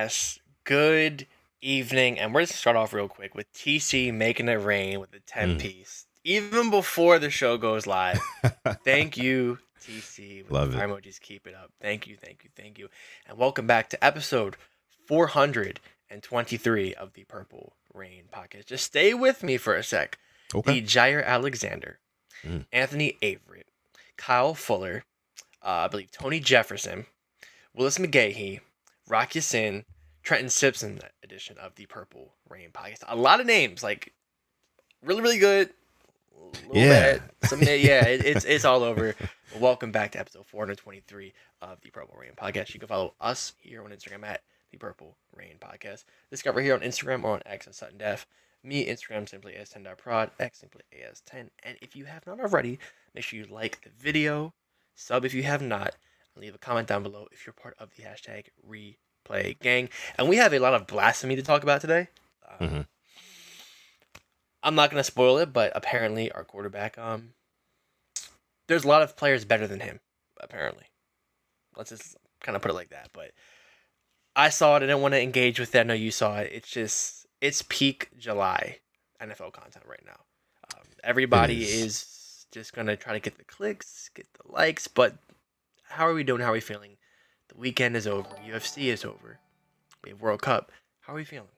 Yes, good evening. And we're going to start off real quick with TC making it rain with the 10 Mm. piece. Even before the show goes live. Thank you, TC, with Love the it. fire emojis. Keep it up. Thank you, thank you, thank you. And welcome back to episode 423 of the Purple Rain podcast. Just stay with me for a sec. Okay. The Jair Alexander, Mm. Anthony Averett, Kyle Fuller, I believe Tony Jefferson, Willis McGahee, Rock Ya-Sin, Trenton Simpson edition of the Purple Rain podcast. A lot of names, like really, really good, a little Yeah. bad. It's all over. But welcome back to episode 423 of the Purple Rain podcast. You can follow us here on Instagram at the Purple Rain podcast. Discover here on Instagram or on X at Sutton Def. Me, Instagram simply as 10.prod, X simply as 10. And if you have not already, make sure you like the video, sub if you have not, and leave a comment down below if you're part of the hashtag replay gang. And we have a lot of blasphemy to talk about today. Mm-hmm. I'm not going to spoil it, but apparently our quarterback, there's a lot of players better than him, apparently. Let's just kind of put it like that. But I saw it. I didn't want to engage with that. I know you saw it. It's peak July NFL content right now. Everybody is just going to try to get the clicks, get the likes, but how are we doing? How are we feeling? The weekend is over. UFC is over. We have World Cup. How are we feeling?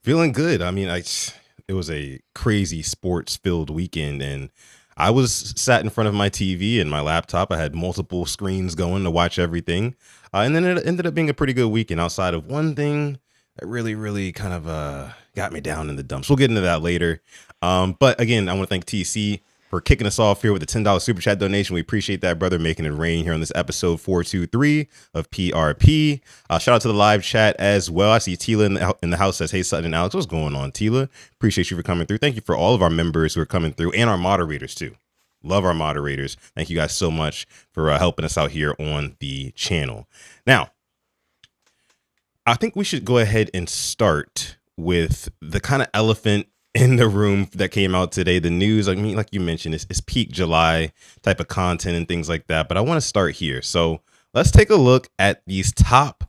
Feeling good. I mean, it was a crazy sports-filled weekend, and I was sat in front of my TV and my laptop. I had multiple screens going to watch everything, and then it ended up being a pretty good weekend outside of one thing that really, really kind of got me down in the dumps. We'll get into that later. But again, I want to thank TC for kicking us off here with a $10 super chat donation. We appreciate that, brother, making it rain here on this episode 423 of PRP. Shout out to the live chat as well. I see Tila in the house says, hey, Sutton and Alex, what's going on, Tila? Appreciate you for coming through. Thank you for all of our members who are coming through and our moderators, too. Love our moderators. Thank you guys so much for helping us out here on the channel. Now, I think we should go ahead and start with the kind of elephant in the room that came out today. The news, I mean, like you mentioned, is peak July type of content and things like that. But I want to start here. So let's take a look at these top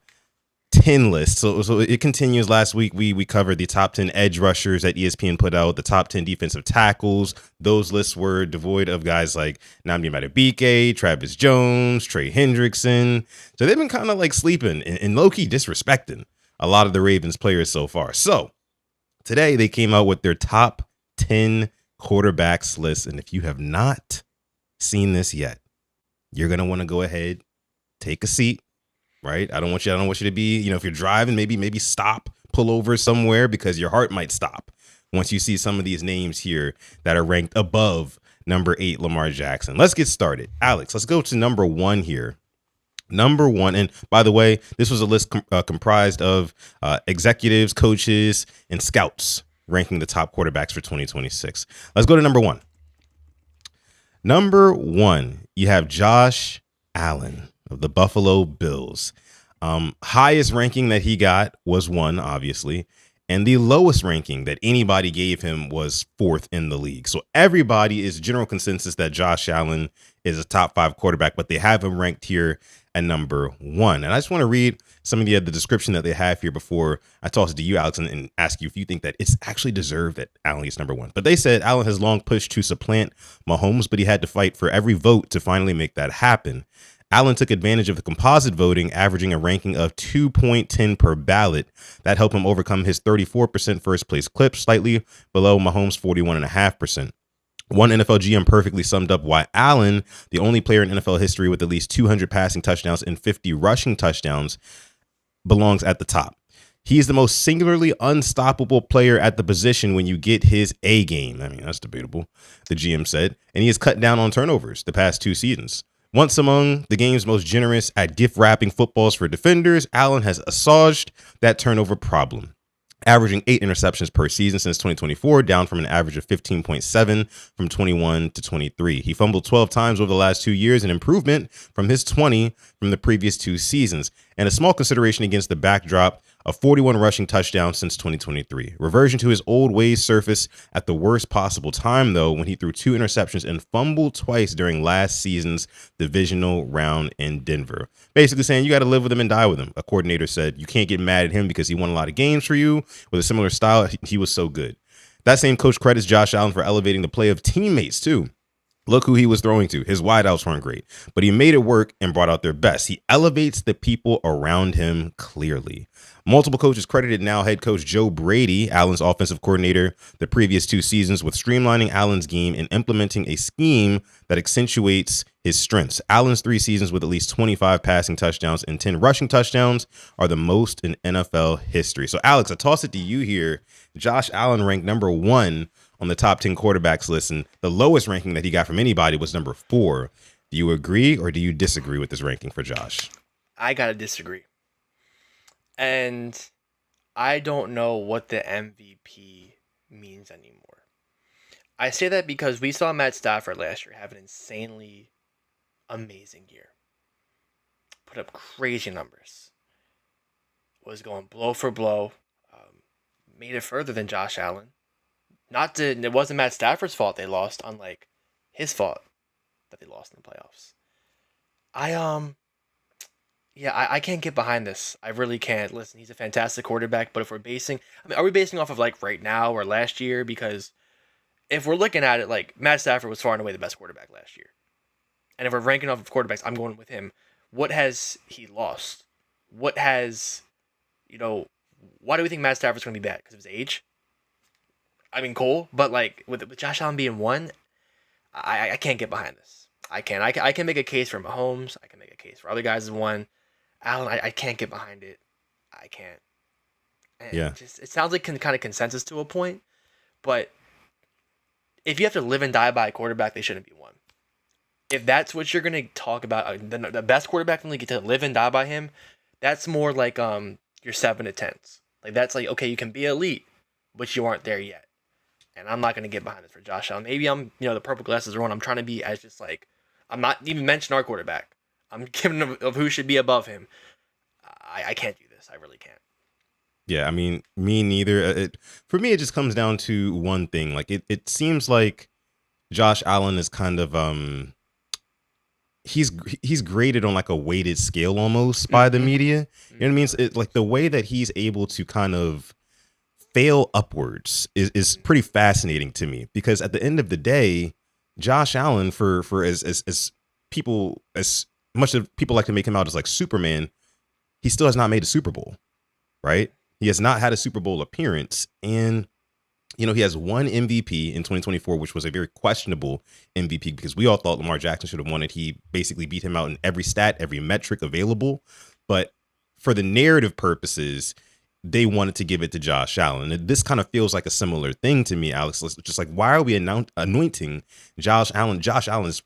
10 lists. So it continues. Last week, we covered the top 10 edge rushers that ESPN put out, the top 10 defensive tackles. Those lists were devoid of guys like Nnamdi Madubuike, Travis Jones, Trey Hendrickson. So they've been kind of like sleeping and low-key disrespecting a lot of the Ravens players so far. So today, they came out with their top 10 quarterbacks list. And if you have not seen this yet, you're going to want to go ahead, take a seat, right? I don't want you to be, if you're driving, maybe stop, pull over somewhere because your heart might stop once you see some of these names here that are ranked above number 8, Lamar Jackson. Let's get started. Alex, let's go to number 1 here. Number 1, and by the way, this was a list comprised of executives, coaches, and scouts ranking the top quarterbacks for 2026. Let's go to number 1. Number 1, you have Josh Allen of the Buffalo Bills. Highest ranking that he got was 1, obviously, and the lowest ranking that anybody gave him was 4th in the league. So everybody is general consensus that Josh Allen is a top 5 quarterback, but they have him ranked here at number 1. And I just want to read some of the description that they have here before I toss it to you, Alex, and ask you if you think that it's actually deserved that Allen is number 1. But they said Allen has long pushed to supplant Mahomes, but he had to fight for every vote to finally make that happen. Allen took advantage of the composite voting, averaging a ranking of 2.10 per ballot. That helped him overcome his 34% first place clip, slightly below Mahomes' 41.5%. One NFL GM perfectly summed up why Allen, the only player in NFL history with at least 200 passing touchdowns and 50 rushing touchdowns, belongs at the top. He is the most singularly unstoppable player at the position when you get his A game. I mean, that's debatable, the GM said. And he has cut down on turnovers the past 2 seasons. Once among the game's most generous at gift wrapping footballs for defenders, Allen has assuaged that turnover problem, averaging 8 interceptions per season since 2024, down from an average of 15.7 from 21 to 23. He fumbled 12 times over the last 2 years, an improvement from his 20 from the previous 2 seasons, and a small consideration against the backdrop a 41 rushing touchdown since 2023. Reversion to his old ways surfaced at the worst possible time, though, when he threw 2 interceptions and fumbled twice during last season's divisional round in Denver. Basically saying you got to live with him and die with him. A coordinator said you can't get mad at him because he won a lot of games for you. With a similar style, he was so good. That same coach credits Josh Allen for elevating the play of teammates, too. Look who he was throwing to. His wideouts weren't great, but he made it work and brought out their best. He elevates the people around him clearly. Multiple coaches credited now head coach Joe Brady, Allen's offensive coordinator, the previous 2 seasons with streamlining Allen's game and implementing a scheme that accentuates his strengths. Allen's 3 seasons with at least 25 passing touchdowns and 10 rushing touchdowns are the most in NFL history. So, Alex, I toss it to you here. Josh Allen ranked number 1 on the top 10 quarterbacks list, and the lowest ranking that he got from anybody was number 4. Do you agree or do you disagree with this ranking for Josh? I gotta disagree. And I don't know what the MVP means anymore. I say that because we saw Matt Stafford last year have an insanely amazing year. Put up crazy numbers. Was going blow for blow. Made it further than Josh Allen. It wasn't Matt Stafford's fault they lost, unlike his fault that they lost in the playoffs. I can't get behind this. I really can't. Listen, he's a fantastic quarterback, but if we're are we basing off of like right now or last year? Because if we're looking at it, like Matt Stafford was far and away the best quarterback last year. And if we're ranking off of quarterbacks, I'm going with him. What has he lost? Why do we think Matt Stafford's going to be bad? Because of his age? I mean, cool, but like with Josh Allen being 1, I can't get behind this. I can't. I can make a case for Mahomes. I can make a case for other guys as 1. Allen, I can't get behind it. I can't. And Yeah. it sounds like kind of consensus to a point, but if you have to live and die by a quarterback, they shouldn't be 1. If that's what you're gonna talk about, the best quarterback in the league, get to live and die by him, that's more like your 7 to 10s. Like that's like, okay, you can be elite, but you aren't there yet. And I'm not going to get behind this for Josh Allen. Maybe I'm, the purple glasses are on. I'm trying to be as just like, I'm not even mentioning our quarterback. I'm giving him of who should be above him. I can't do this. I really can't. Yeah, I mean, me neither. For me, it just comes down to one thing. Like, it seems like Josh Allen is kind of, he's graded on like a weighted scale almost by the media. You know what I mean? It's like the way that he's able to kind of fail upwards is pretty fascinating to me, because at the end of the day, Josh Allen, for as much as people like to make him out as like Superman, he still has not made a Super Bowl, right? He has not had a Super Bowl appearance, and he has 1 MVP in 2024, which was a very questionable MVP because we all thought Lamar Jackson should have won it. He basically beat him out in every stat, every metric available, but for the narrative purposes, they wanted to give it to Josh Allen. And this kind of feels like a similar thing to me, Alex. Just like, why are we anointing Josh Allen? Josh Allen is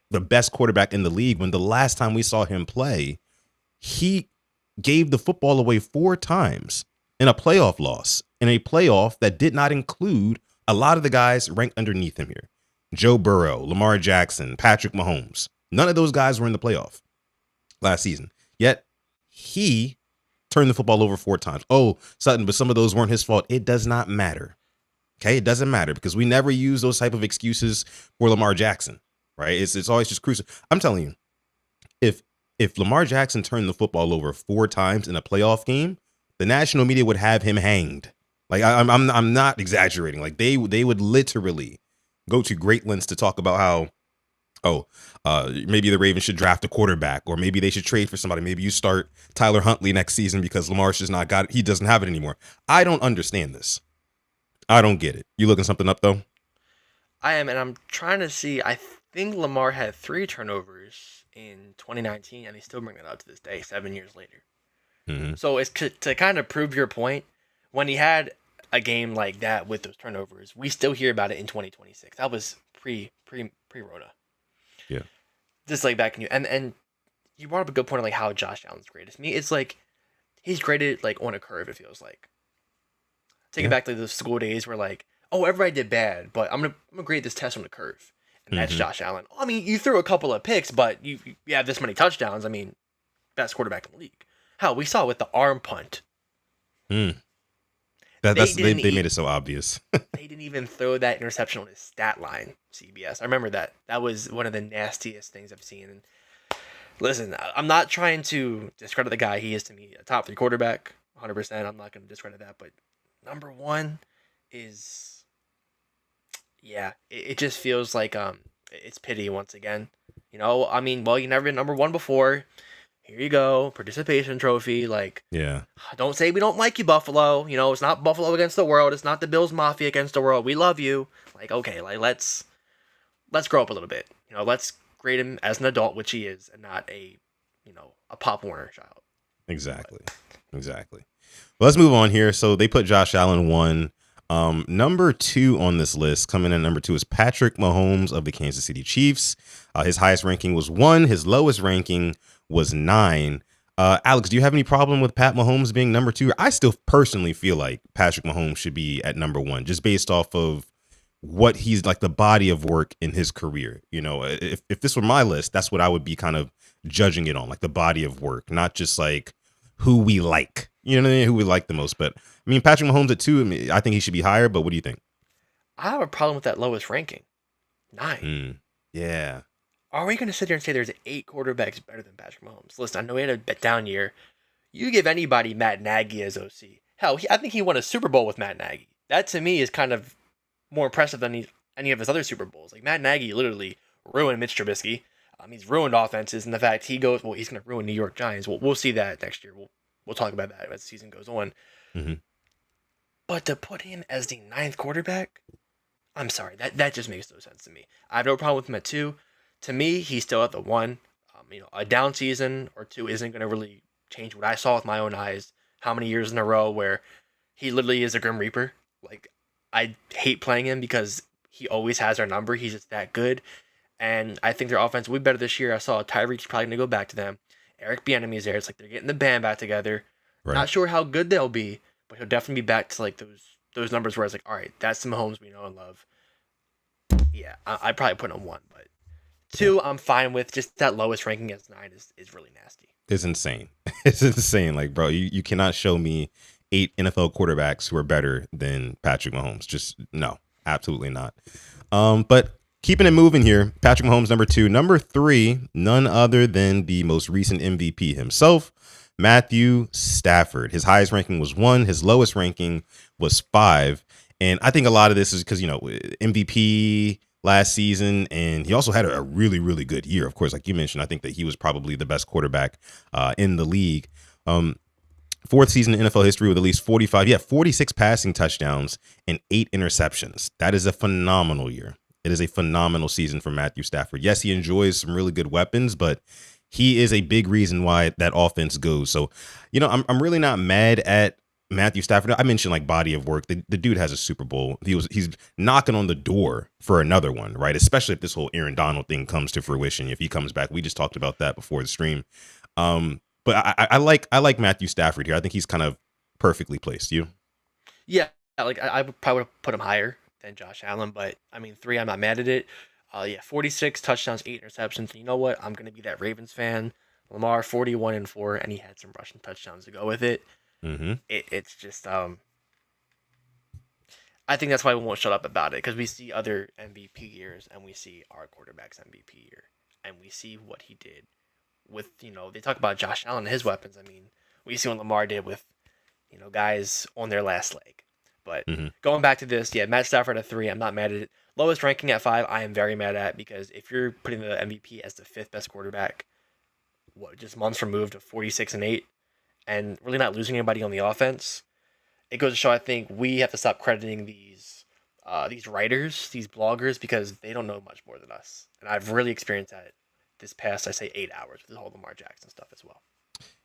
the best quarterback in the league when the last time we saw him play, he gave the football away 4 times in a playoff loss, in a playoff that did not include a lot of the guys ranked underneath him here. Joe Burrow, Lamar Jackson, Patrick Mahomes. None of those guys were in the playoff last season. Yet he turned the football over 4 times. Oh, Sutton, but some of those weren't his fault. It does not matter. Okay, it doesn't matter because we never use those type of excuses for Lamar Jackson, right? It's always just crucial. I'm telling you, if Lamar Jackson turned the football over 4 times in a playoff game, the national media would have him hanged. Like I'm not exaggerating. Like they would literally go to great lengths to talk about how, maybe the Ravens should draft a quarterback, or maybe they should trade for somebody. Maybe you start Tyler Huntley next season because Lamar's just not got it. He doesn't have it anymore. I don't understand this. I don't get it. You looking something up though? I am, and I'm trying to see. I think Lamar had 3 turnovers in 2019, and they still bring it up to this day, 7 years later. Mm-hmm. So it's to kind of prove your point. When he had a game like that with those turnovers, we still hear about it in 2026. That was pre-Rona. Yeah. Just like back in you, and you brought up a good point of like how Josh Allen's graded. To me, it's like he's graded like on a curve. It feels like. Take it back to the school days where like, oh, everybody did bad, but I'm gonna grade this test on the curve, and that's Josh Allen. I mean, you threw a couple of picks, but you have this many touchdowns. I mean, best quarterback in the league. Hell, we saw it with the arm punt Mm. That They that's didn't they made it so obvious. they didn't even throw that interception on his stat line. CBS. I remember that. That was one of the nastiest things I've seen. And listen, I'm not trying to discredit the guy. He is to me a top 3 quarterback, 100%. I'm not going to discredit that. But number one is, yeah, it just feels like it's pity once again. I mean, well, you never been number one before. Here you go, participation trophy. Like, Yeah, don't say we don't like you, Buffalo. It's not Buffalo against the world. It's not the Bills Mafia against the world. We love you. Like, okay, like let's grow up a little bit. Let's grade him as an adult, which he is, and not a Pop Warner child. exactly. Exactly. Well, let's move on here. So they put Josh Allen 1. Number 2 on this list, coming in number 2 is Patrick Mahomes of the Kansas City Chiefs. His highest ranking was 1. His lowest ranking was 9. Alex, do you have any problem with Pat Mahomes being number 2? I still personally feel like Patrick Mahomes should be at number 1, just based off of what he's like, the body of work in his career. If this were my list, that's what I would be kind of judging it on, like the body of work, not just like who we like, what I mean? Who we like the most. But I mean, Patrick Mahomes at 2, I mean, I think he should be higher, but what do you think? I have a problem with that lowest ranking, 9. Yeah. Are we going to sit here and say there's 8 quarterbacks better than Patrick Mahomes? Listen, I know he had a down year. You give anybody Matt Nagy as OC. Hell, I think he won a Super Bowl with Matt Nagy. That to me is kind of more impressive than any of his other Super Bowls. Like, Matt Nagy literally ruined Mitch Trubisky. He's ruined offenses, and the fact he's going to ruin New York Giants. We'll see that next year. We'll talk about that as the season goes on. Mm-hmm. But to put him as the 9th quarterback, I'm sorry, that just makes no sense to me. I have no problem with him at 2. To me, he's still at the 1. A down season or 2 isn't going to really change what I saw with my own eyes. How many years in a row where he literally is a Grim Reaper. Like, I hate playing him because he always has our number. He's just that good. And I think their offense will be better this year. I saw Tyreek's probably going to go back to them. Eric Bieniemy is there. It's like they're getting the band back together. Right. Not sure how good they'll be, but he'll definitely be back to like those numbers where it's like, all right, that's the Mahomes we know and love. Yeah, I'd probably put him 1, but 2 I'm fine with. Just that lowest ranking as 9 is really nasty. It's insane. It's insane. Like, bro, you cannot show me 8 NFL quarterbacks who are better than Patrick Mahomes. Just no, absolutely not. But keeping it moving here, Patrick Mahomes number 2. Number 3, none other than the most recent MVP himself, Matthew Stafford. His highest ranking was 1. His lowest ranking was 5. And I think a lot of this is because, MVP last season, and he also had a really, really good year. Of course, like you mentioned, I think that he was probably the best quarterback in the league. 4th season in NFL history with at least 46 passing touchdowns and 8 interceptions. That is a phenomenal year. It is a phenomenal season for Matthew Stafford. Yes, he enjoys some really good weapons, but he is a big reason why that offense goes. So, I'm really not mad at Matthew Stafford. I mentioned like body of work. The dude has a Super Bowl. He's knocking on the door for another one, right? Especially if this whole Aaron Donald thing comes to fruition. If he comes back, we just talked about that before the stream. But I like Matthew Stafford here. I think he's kind of perfectly placed. You? Yeah, like I would probably put him higher than Josh Allen, but I mean 3, I'm not mad at it. 46 touchdowns, 8 interceptions. And you know what? I'm gonna be that Ravens fan. Lamar 41-4, and he had some rushing touchdowns to go with it. Mm-hmm. It's just I think that's why we won't shut up about it, because we see other MVP years and we see our quarterback's MVP year and we see what he did with they talk about Josh Allen and his weapons. I mean, we see what Lamar did with guys on their last leg. But going back to this, yeah, Matt Stafford at 3, I'm not mad at it. Lowest ranking at 5, I am very mad at, because if you're putting the MVP as the 5th best quarterback, just months removed of 46-8, and really not losing anybody on the offense, it goes to show I think we have to stop crediting these writers, these bloggers, because they don't know much more than us. And I've really experienced that this past, I say, 8 hours with the whole Lamar Jackson stuff as well.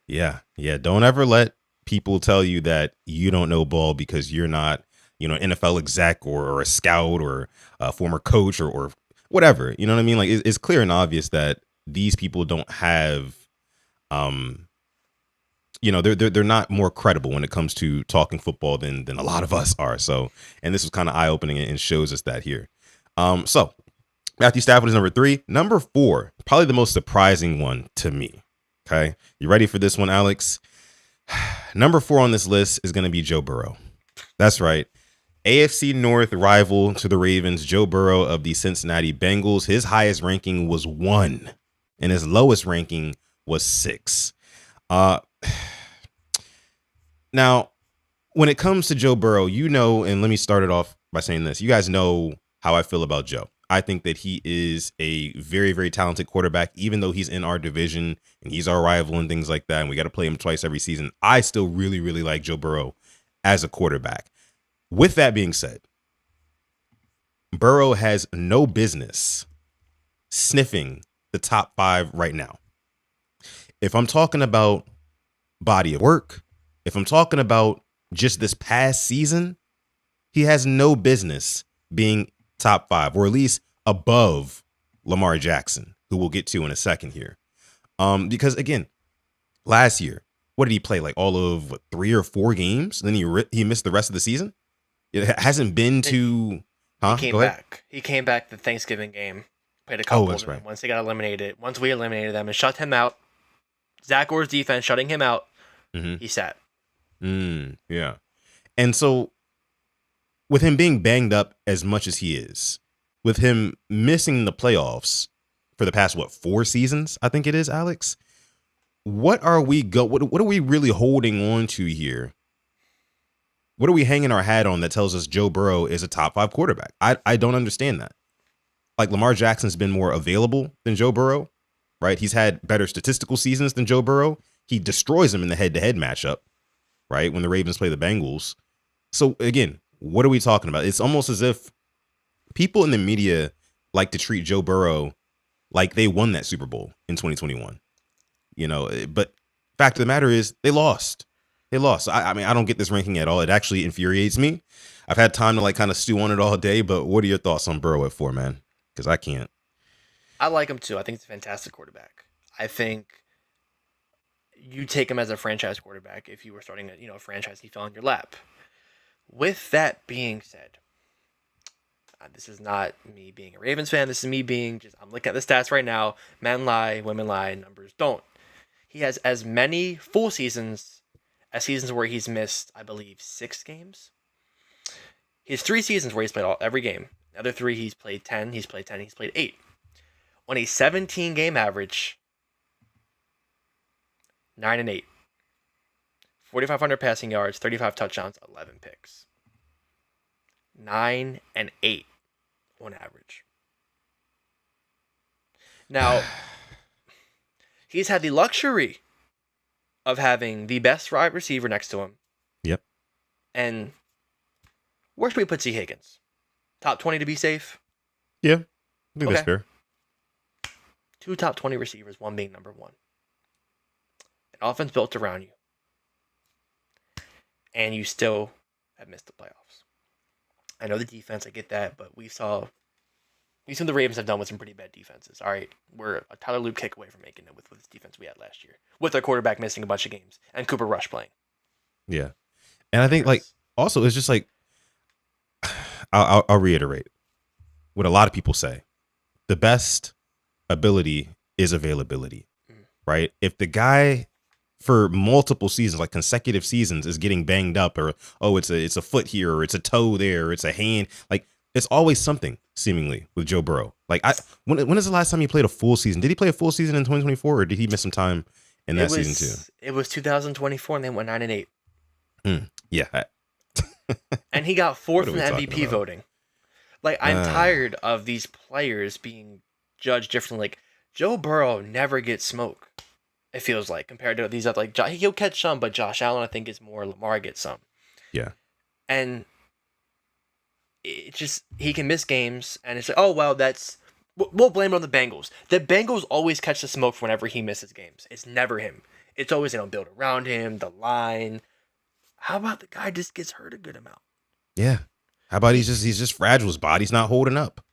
Yeah. Don't ever let people tell you that you don't know ball because you're not, NFL exec or a scout or a former coach or whatever. You know what I mean? Like, it's clear and obvious that these people don't have, they're not more credible when it comes to talking football than a lot of us are. So, and this was kind of eye opening and shows us that here. So Matthew Stafford is number 3. Number 4, probably the most surprising one to me. Okay. You ready for this one, Alex? Number 4 on this list is going to be Joe Burrow. That's right. AFC North rival to the Ravens, Joe Burrow of the Cincinnati Bengals. His highest ranking was 1, and his lowest ranking was 6. Now, when it comes to Joe Burrow, and let me start it off by saying this. You guys know how I feel about Joe. I think that he is a very, very talented quarterback, even though he's in our division and he's our rival and things like that. And we got to play him twice every season. I still really, really like Joe Burrow as a quarterback. With that being said, Burrow has no business sniffing the top 5 right now. If I'm talking about body of work, if I'm talking about just this past season, he has no business being top 5, or at least above Lamar Jackson, who we'll get to in a second here. Because again, last year, what did he play? Like all of 3 or 4 games? Then he missed the rest of the season. It hasn't been to. He came back. He came back the Thanksgiving game. Played a couple of them. Right. Once they got eliminated, once we eliminated them and shut him out, Zach Orr's defense shutting him out, he sat. Yeah. And so with him being banged up as much as he is, with him missing the playoffs for the past, 4 seasons, I think it is, Alex, what are we really holding on to here? What are we hanging our hat on that tells us Joe Burrow is a top 5 quarterback? I don't understand that. Like, Lamar Jackson's been more available than Joe Burrow, right? He's had better statistical seasons than Joe Burrow. He destroys him in the head-to-head matchup, right, when the Ravens play the Bengals. So, again, what are we talking about? It's almost as if people in the media like to treat Joe Burrow like they won that Super Bowl in 2021. But fact of the matter is they lost. They lost. I mean, I don't get this ranking at all. It actually infuriates me. I've had time to kind of stew on it all day, but what are your thoughts on Burrow at 4, man? Because I can't. I like him too. I think he's a fantastic quarterback. I think you take him as a franchise quarterback if you were starting a franchise, he fell in your lap. With that being said, this is not me being a Ravens fan. This is me being I'm looking at the stats right now. Men lie, women lie, numbers don't. He has as many full seasons as seasons where he's missed, I believe, 6 games. He has 3 seasons where he's played every game. The other 3, he's played 10, he's played 8. On a 17-game average, 9-8. 4,500 passing yards, 35 touchdowns, 11 picks. 9-8 on average. Now, he's had the luxury of having the best wide receiver next to him. Yep. And where should we put T. Higgins? Top 20 to be safe? Yeah. I think that's fair. 2 top 20 receivers, 1 being number 1. An offense built around you. And you still have missed the playoffs. I know the defense, I get that, but we've seen the Ravens have done with some pretty bad defenses. All right, we're a Tyler Luke kick away from making it with this defense we had last year, with our quarterback missing a bunch of games and Cooper Rush playing. Yeah, and I think also it's just I'll reiterate what a lot of people say: the best ability is availability, right? If the guy for multiple seasons, like consecutive seasons, is getting banged up, or it's a foot here, or it's a toe there, or it's a hand, it's always something seemingly with Joe Burrow. When is the last time he played a full season? Did he play a full season in 2024, or did he miss some time in that season too? It was 2024, and they went 9-8. Yeah, and he got 4th in the MVP voting. I'm tired of these players being judged differently. Joe Burrow never gets smoke. It feels like, compared to these other, he'll catch some, but Josh Allen, I think, is more. Lamar gets some. Yeah. And it he can miss games, and it's we'll blame it on the Bengals. The Bengals always catch the smoke whenever he misses games. It's never him. It's always they don't build around him, the line. How about the guy just gets hurt a good amount? Yeah. How about he's just fragile. His body's not holding up.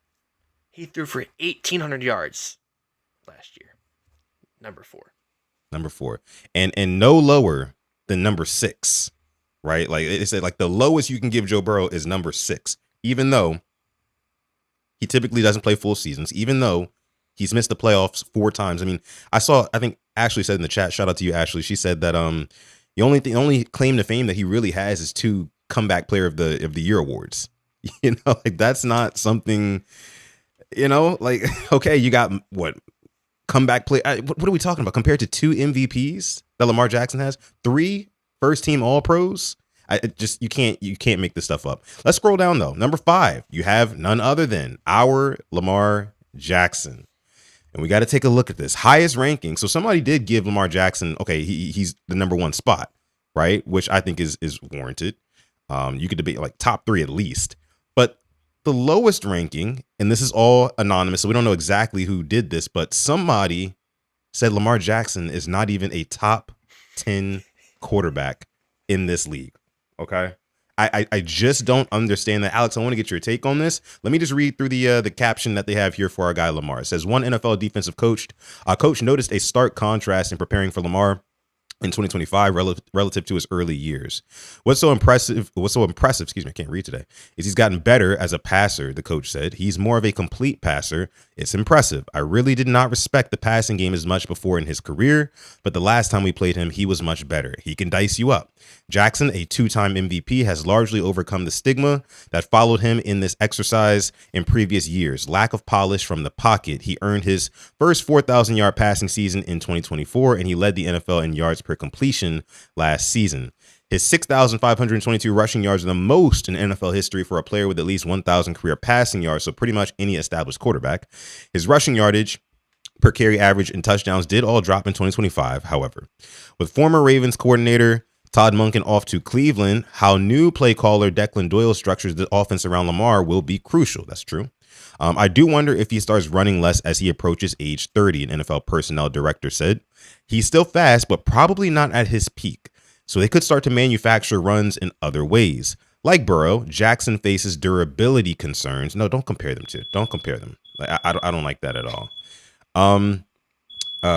He threw for 1,800 yards last year. Number 4. And no lower than number 6, right? It said the lowest you can give Joe Burrow is number 6, even though he typically doesn't play full seasons, even though he's missed the playoffs 4 times. I mean, I think Ashley said in the chat, shout out to you, Ashley. She said that, The only claim to fame that he really has is 2 comeback player of the year awards. Like that's not something, like okay, you got what comeback play. What are we talking about compared to 2 MVPs that Lamar Jackson has? 3 first team All Pros. You can't make this stuff up. Let's scroll down though. Number 5, you have none other than our Lamar Jackson. And we got to take a look at this highest ranking. So somebody did give Lamar Jackson, okay, he's the number 1 spot, right? Which I think is warranted. You could debate like top 3 at least, but the lowest ranking, and this is all anonymous, so we don't know exactly who did this, but somebody said Lamar Jackson is not even a top 10 quarterback in this league. Okay. I just don't understand that. Alex, I want to get your take on this. Let me just read through the caption that they have here for our guy Lamar. It says, one NFL defensive coach noticed a stark contrast in preparing for Lamar in 2025 relative to his early years. What's so impressive, excuse me, I can't read today, is he's gotten better as a passer, the coach said. He's more of a complete passer. It's impressive. I really did not respect the passing game as much before in his career, but the last time we played him, he was much better. He can dice you up. Jackson, a 2-time MVP, has largely overcome the stigma that followed him in this exercise in previous years. Lack of polish from the pocket. He earned his first 4,000-yard passing season in 2024, and he led the NFL in yards per completion last season. His 6,522 rushing yards are the most in NFL history for a player with at least 1,000 career passing yards, so pretty much any established quarterback. His rushing yardage per carry average and touchdowns did all drop in 2025, however. With former Ravens coordinator Todd Monken off to Cleveland, how new play caller Declan Doyle structures the offense around Lamar will be crucial. That's true. I do wonder if he starts running less as he approaches age 30, an NFL personnel director said. He's still fast, but probably not at his peak. So they could start to manufacture runs in other ways. Like Burrow, Jackson faces durability concerns. No, don't compare them. Like, I don't like that at all.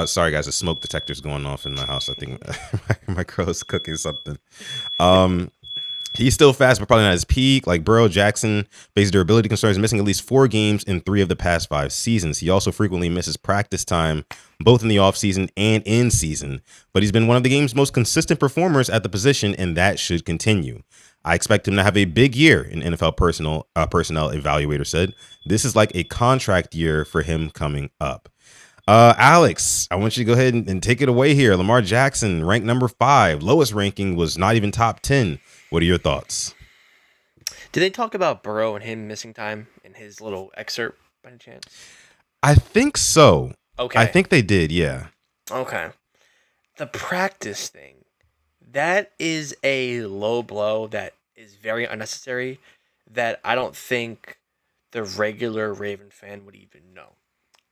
Sorry guys, the smoke detector's going off in my house. I think my girl is cooking something. He's still fast, but probably not his peak. Like Burrow, Jackson faces durability concerns, missing at least 4 games in 3 of the past 5 seasons. He also frequently misses practice time, both in the offseason and in season. But he's been one of the game's most consistent performers at the position, and that should continue. I expect him to have a big year, an NFL personnel evaluator said. This is like a contract year for him coming up. Alex, I want you to go ahead and take it away here. Lamar Jackson, ranked number 5. Lowest ranking was not even top 10. What are your thoughts? Did they talk about Burrow and him missing time in his little excerpt by any chance? I think so. Okay. I think they did, yeah. Okay. The practice thing, that is a low blow that is very unnecessary that I don't think the regular Raven fan would even know.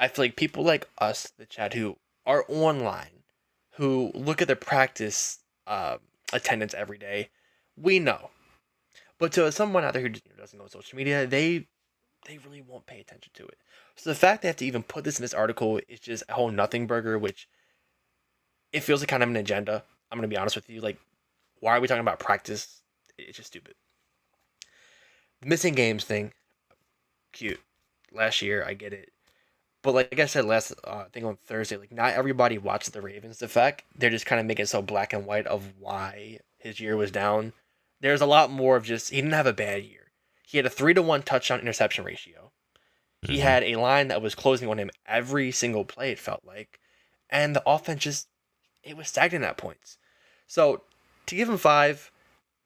I feel like people like us, the chat, who are online, who look at the practice attendance every day, we know. But to someone out there who doesn't know social media, they really won't pay attention to it. So the fact they have to even put this in this article is just a whole nothing burger, which it feels like kind of an agenda. I'm going to be honest with you. Like, why are we talking about practice? It's just stupid. The missing games thing, cute. Last year, I get it. But like I said last thing on Thursday, like not everybody watches the Ravens. The fact they're just kind of making it so black and white of why his year was down. There's a lot more of just he didn't have a bad year. He had a 3-to-1 touchdown interception ratio. He had a line that was closing on him every single play, it felt like. And the offense just, it was stagnant at points. So to give him 5,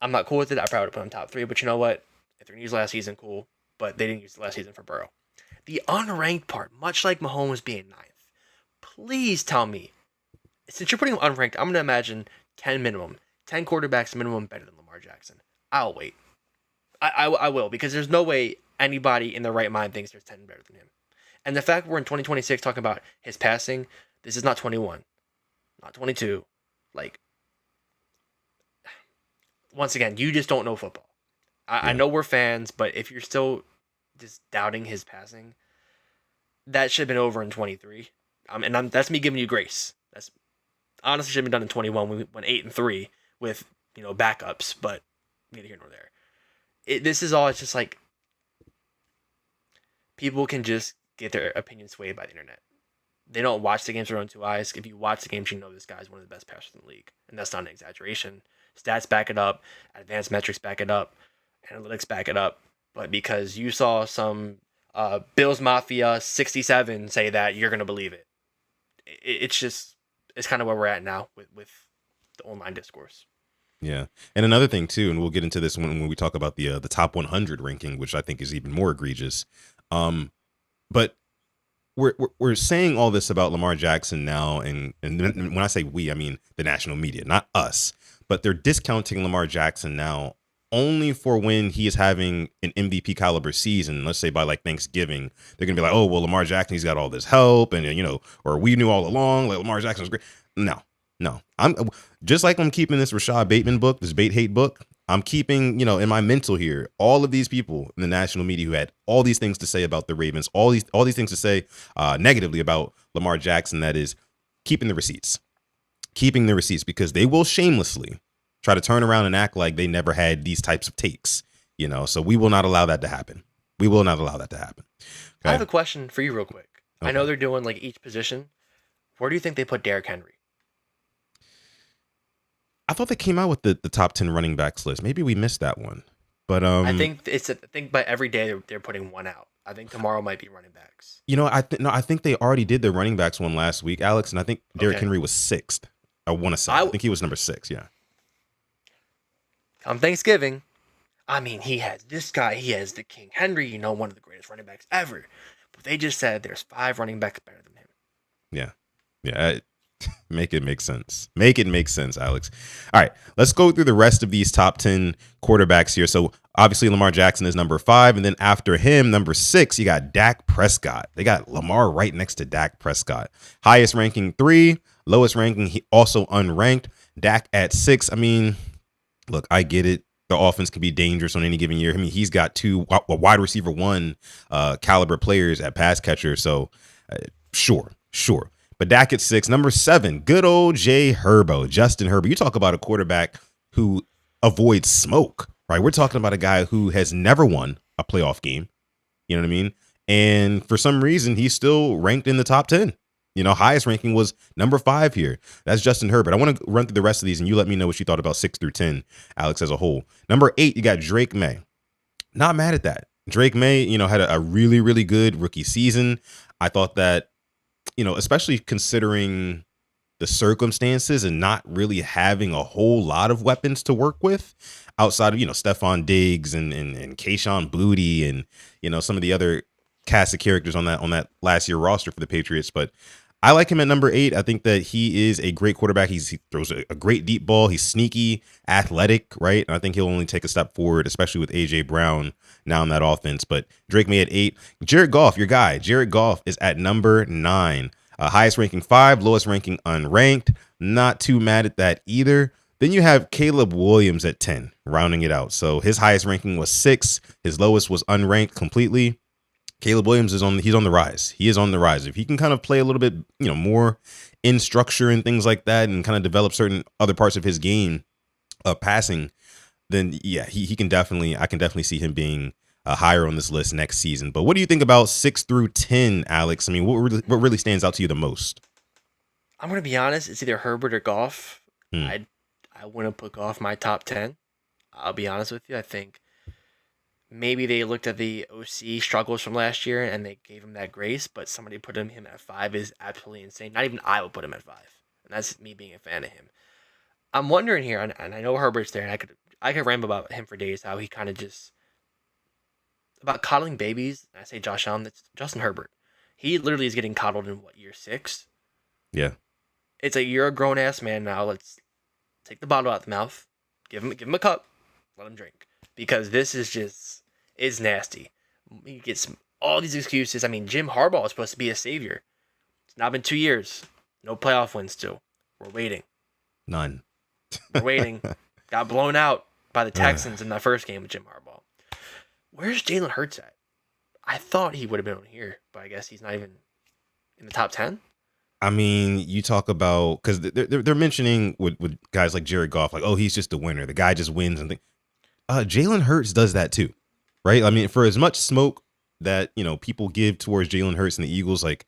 I'm not cool with it. I probably would put him top 3. But you know what? If they're going to use last season, cool. But they didn't use the last season for Burrow. The unranked part, much like Mahomes being 9th, please tell me, since you're putting him unranked, I'm going to imagine 10 minimum. 10 quarterbacks minimum better than Lamar Jackson. I'll wait. I will, because there's no way anybody in their right mind thinks there's 10 better than him. And the fact we're in 2026 talking about his passing, this is not 21, not 22. Like, once again, you just don't know football. I know we're fans, but if you're still just doubting his passing, that should have been over in 23. That's me giving you grace. That's honestly should have been done in 21. We went 8-3 with backups, but neither here nor there. This is all. It's just like people can just get their opinions swayed by the internet. They don't watch the games with their own two eyes. If you watch the games, you know this guy's one of the best passers in the league, and that's not an exaggeration. Stats back it up, advanced metrics back it up, analytics back it up. But because you saw some Bills Mafia 67 say that, you're gonna believe it. It's kind of where we're at now with the online discourse. Yeah, and another thing too, and we'll get into this when we talk about the top 100 ranking, which I think is even more egregious. But we're saying all this about Lamar Jackson now, and when I say we, I mean the national media, not us. But they're discounting Lamar Jackson now only for when he is having an MVP caliber season. Let's say by like Thanksgiving, they're gonna be like, oh well, Lamar Jackson, he's got all this help, and or we knew all along like Lamar Jackson was great. No, I'm just like I'm keeping this Rashad Bateman book, this Bait Hate book. I'm keeping, in my mental here, all of these people in the national media who had all these things to say about the Ravens, all these things to say negatively about Lamar Jackson. That is keeping the receipts, because they will shamelessly try to turn around and act like they never had these types of takes, So we will not allow that to happen. Okay? I have a question for you real quick. Okay. I know they're doing like each position. Where do you think they put Derrick Henry? I thought they came out with the top 10 running backs list. Maybe we missed that one. But I think by every day they're putting one out. I think tomorrow might be running backs. I think they already did their running backs one last week, Alex, and I think Derrick Henry was 6th. I want to say. I think he was number 6, yeah. Come Thanksgiving, I mean, he has this guy. He has the King Henry, one of the greatest running backs ever. But they just said there's 5 running backs better than him. Yeah. Make it make sense. Make it make sense, Alex. All right, let's go through the rest of these top 10 quarterbacks here. So obviously Lamar Jackson is number 5, and then after him, number 6, you got Dak Prescott. They got Lamar right next to Dak Prescott. Highest ranking 3, lowest ranking he also unranked. Dak at 6. I mean, look, I get it. The offense can be dangerous on any given year. I mean, he's got 2 wide receiver 1 caliber players at pass catcher. So sure. But Dak at 6, number 7, good old Jay Herbo, Justin Herbert. You talk about a quarterback who avoids smoke, right? We're talking about a guy who has never won a playoff game. You know what I mean? And for some reason, he's still ranked in the top 10. Highest ranking was number 5 here. That's Justin Herbert. I want to run through the rest of these, and you let me know what you thought about 6 through 10, Alex, as a whole. Number 8, you got Drake May. Not mad at that. Drake May, had a really, really good rookie season. I thought that, especially considering the circumstances and not really having a whole lot of weapons to work with outside of, Stefon Diggs and Kayshon Boutte and, some of the other cast of characters on that last year roster for the Patriots. But I like him at number 8. I think that he is a great quarterback. He throws a great deep ball. He's sneaky, athletic, right? And I think he'll only take a step forward, especially with A.J. Brown now in that offense. But Drake May at 8. Jared Goff, your guy. Jared Goff is at number 9. Highest ranking 5, lowest ranking unranked. Not too mad at that either. Then you have Caleb Williams at 10, rounding it out. So his highest ranking was 6. His lowest was unranked completely. Caleb Williams he's on the rise. He is on the rise. If he can kind of play a little bit, more in structure and things like that, and kind of develop certain other parts of his game of passing, then yeah, I can definitely see him being higher on this list next season. But what do you think about 6 through 10, Alex? I mean, what really stands out to you the most? I'm gonna be honest. It's either Herbert or Goff. I wouldn't put Goff my top 10. I'll be honest with you. I think maybe they looked at the OC struggles from last year and they gave him that grace, but somebody putting him at 5 is absolutely insane. Not even I would put him at 5, and that's me being a fan of him. I'm wondering here, and I know Herbert's there, and I could ramble about him for days. How he kind of just about coddling babies. And I say Josh Allen, that's Justin Herbert. He literally is getting coddled in year 6? Yeah, it's like, you're a grown ass man now. Let's take the bottle out the mouth, give him a cup, let him drink, because this is nasty. He gets all these excuses. I mean, Jim Harbaugh is supposed to be a savior. It's now been 2 years, no playoff wins still. We're waiting. None. We're waiting. Got blown out by the Texans in that first game with Jim Harbaugh. Where's Jalen Hurts at? I thought he would have been on here, but I guess he's not even in the top 10. I mean, you talk about, because they're mentioning with guys like Jared Goff, like, oh, he's just a winner. The guy just wins and Jalen Hurts does that too, right? I mean, for as much smoke that people give towards Jalen Hurts and the Eagles, like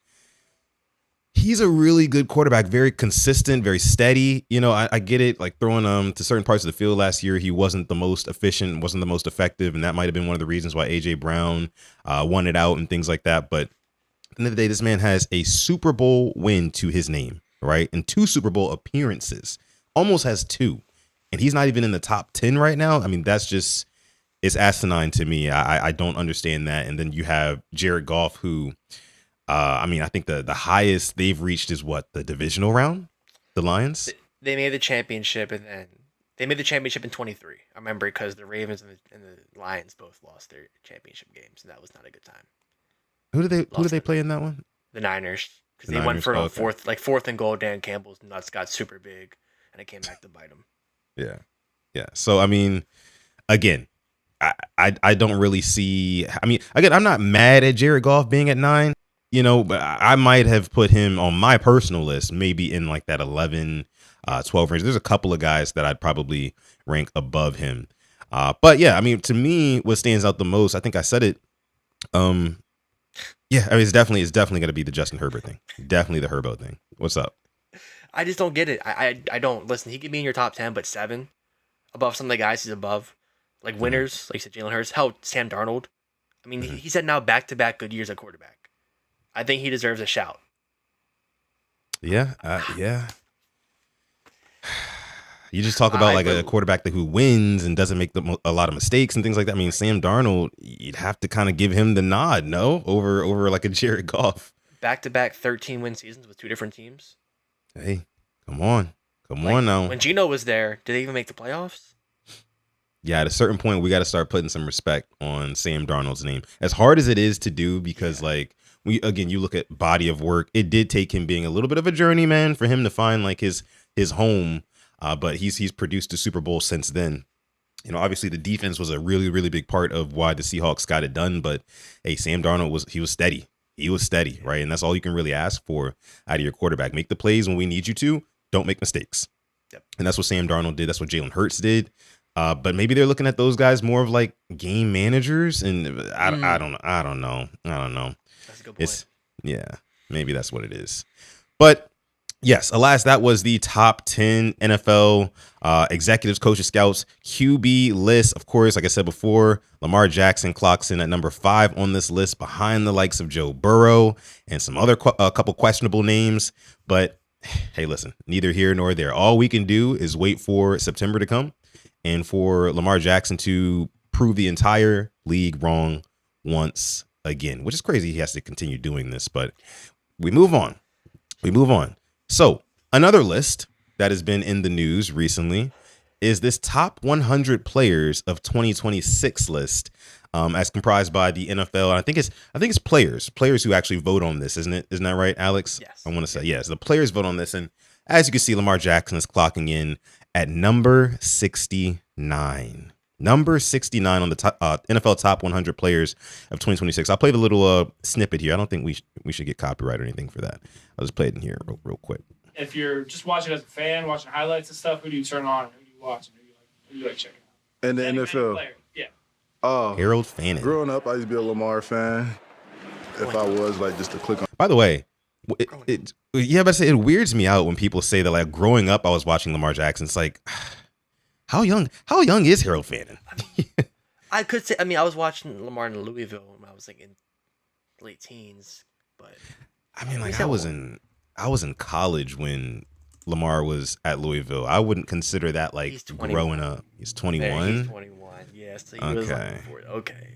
He's a really good quarterback, very consistent, very steady. You know, I get it. Like throwing to certain parts of the field last year, he wasn't the most efficient, wasn't the most effective, and that might have been one of the reasons why AJ Brown won it out and things like that. But at the end of the day, this man has a Super Bowl win to his name, right? And 2 Super Bowl appearances, almost has 2, and he's not even in the top 10 right now. I mean, it's asinine to me. I don't understand that. And then you have Jared Goff, who. I mean, I think the highest they've reached is what, the divisional round, the Lions. They made the championship, and then they made the championship in 23. I remember because the Ravens and the Lions both lost their championship games, and that was not a good time. Who did they play in that one? The Niners, because they went for a fourth and goal. Dan Campbell's nuts got super big, and it came back to bite him. Yeah. So I mean, again, I don't really see. I mean, again, I'm not mad at Jared Goff being at 9. You know, but I might have put him on my personal list, maybe in like that 11, 12 range. There's a couple of guys that I'd probably rank above him. But yeah, I mean, to me, what stands out the most, I think I said it. Yeah, I mean, it's definitely going to be the Justin Herbert thing. Definitely the Herbo thing. What's up? I just don't get it. I don't listen. He could be in your top 10, but 7 above some of the guys he's above, like winners, like you said, Jalen Hurts. Hell, Sam Darnold. I mean, he's had now back-to-back good years at quarterback. I think he deserves a shout. Yeah. You just talk about like a quarterback who wins and doesn't make a lot of mistakes and things like that. I mean, Sam Darnold, you'd have to kind of give him the nod, no? Over like a Jared Goff. Back-to-back 13-win seasons with 2 different teams. Hey, come on now. When Geno was there, did they even make the playoffs? Yeah, at a certain point, we got to start putting some respect on Sam Darnold's name. As hard as it is to do, because like, you look at body of work, it did take him being a little bit of a journeyman for him to find like his home. But he's produced a Super Bowl since then. You know, obviously the defense was a really, really big part of why the Seahawks got it done. But hey, Sam Darnold was steady. He was steady, right? And that's all you can really ask for out of your quarterback. Make the plays when we need you to. Don't make mistakes. Yep. And that's what Sam Darnold did. That's what Jalen Hurts did. But maybe they're looking at those guys more of like game managers, and I don't know. That's a good point. Maybe that's what it is. But yes, alas, that was the top 10 NFL executives, coaches, scouts, QB list. Of course, like I said before, Lamar Jackson clocks in at number 5 on this list, behind the likes of Joe Burrow and some other couple questionable names. But hey, listen, neither here nor there. All we can do is wait for September to come and for Lamar Jackson to prove the entire league wrong once again, which is crazy. He has to continue doing this, but we move on. So another list that has been in the news recently is this top 100 players of 2026 list, as comprised by the NFL. And I think it's players who actually vote on this, isn't it? Isn't that right, Alex? Yes. I want to say yes. The players vote on this, and as you can see, Lamar Jackson is clocking in at number 69. Number 69 on the top, NFL top 100 players of 2026. I'll play the little snippet here. I don't think we should get copyright or anything for that. I'll just play it in here real quick. If you're just watching as a fan, watching highlights and stuff, who do you turn on? Who do you watch? Who do you like checking out? In the NFL. Player. Yeah. Oh, Harold Fannin. Growing up, I used to be a Lamar fan. If I was like just to click on. By the way, but I say it weirds me out when people say that like growing up I was watching Lamar Jackson. It's like, how young is Harold Fannin? I could say, I was watching Lamar in Louisville when I was like in late teens, but I was in college when Lamar was at Louisville. I wouldn't consider that like growing up. He's 21. He's 21. Yes. Yeah, so he was like before. Okay.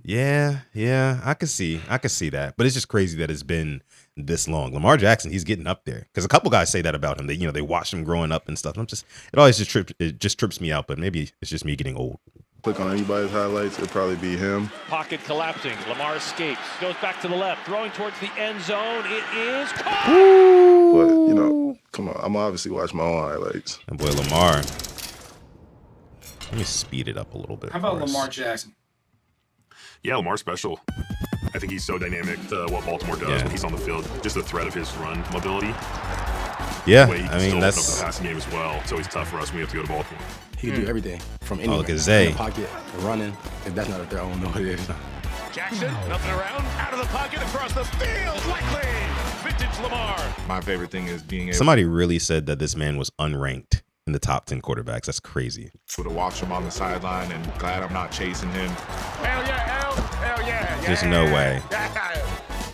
Yeah. I could see that, but it's just crazy that it's been this long. Lamar Jackson, he's getting up there, because a couple guys say that about him. They watched him growing up and stuff. It always just trips me out. But maybe it's just me getting old. Click on anybody's highlights, it'd probably be him. Pocket collapsing. Lamar escapes. Goes back to the left. Throwing towards the end zone. It is caught. But, come on. I'm obviously watching my own highlights. And boy, Lamar. Let me speed it up a little bit. How about Lamar Jackson? Yeah, Lamar's special. I think he's so dynamic to what Baltimore does when he's on the field. Just the threat of his run mobility. Yeah, the way he can still open up the passing game as well. So he's tough for us when we have to go to Baltimore. He can do everything from anywhere. Look at Zay. In the pocket, running. If that's not a threat, I don't know what it is. Jackson, nothing around. Out of the pocket, across the field. Likely. vintage Lamar. My favorite thing is being able Somebody really said that this man was unranked in the top 10 quarterbacks. That's crazy. to watch him on the sideline and glad I'm not chasing him. Hell yeah, L. Hell yeah. There's no way.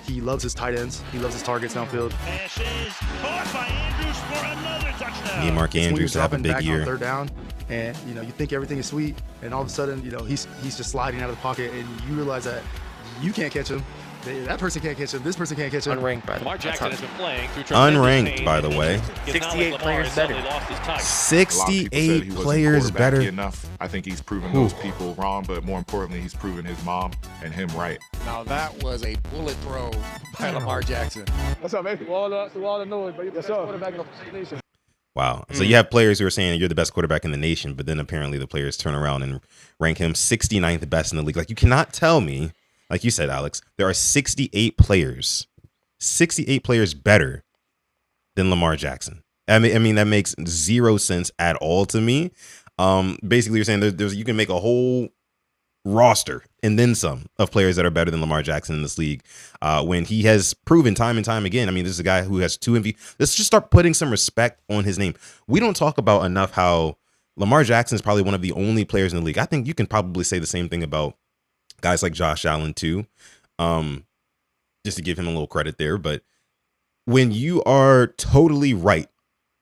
He loves his tight ends. He loves his targets downfield. Pass is caught by Andrews for another touchdown. Me and Mark When you're Andrews have a dropping big back on year. third down, and you think everything is sweet, and all of a sudden, he's just sliding out of the pocket, and you realize that you can't catch him. That person can't catch him. This person can't catch him. Unranked by the Lamar Jackson has been playing through Unranked, by the way. 68 players better. A lot of people said 68 he wasn't players quarterbacky better. enough. I think he's proven those people wrong, but more importantly, he's proven his mom and him right. Now that was a bullet throw by Lamar Jackson. What's up, man? To all the noise, but you're the best quarterback in the nation. Wow. So you have players who are saying you're the best quarterback in the nation, but then apparently the players turn around and rank him 69th best in the league. Like, you cannot tell me, like you said, Alex, there are 68 players better than Lamar Jackson. I mean that makes zero sense at all to me. Basically, you're saying there's you can make a whole roster and then some of players that are better than Lamar Jackson in this league, when he has proven time and time again. I mean, this is a guy who has 2 MVP. Let's just start putting some respect on his name. We don't talk about enough how Lamar Jackson is probably one of the only players in the league. I think you can probably say the same thing about guys like Josh Allen too, just to give him a little credit there. But when you are totally right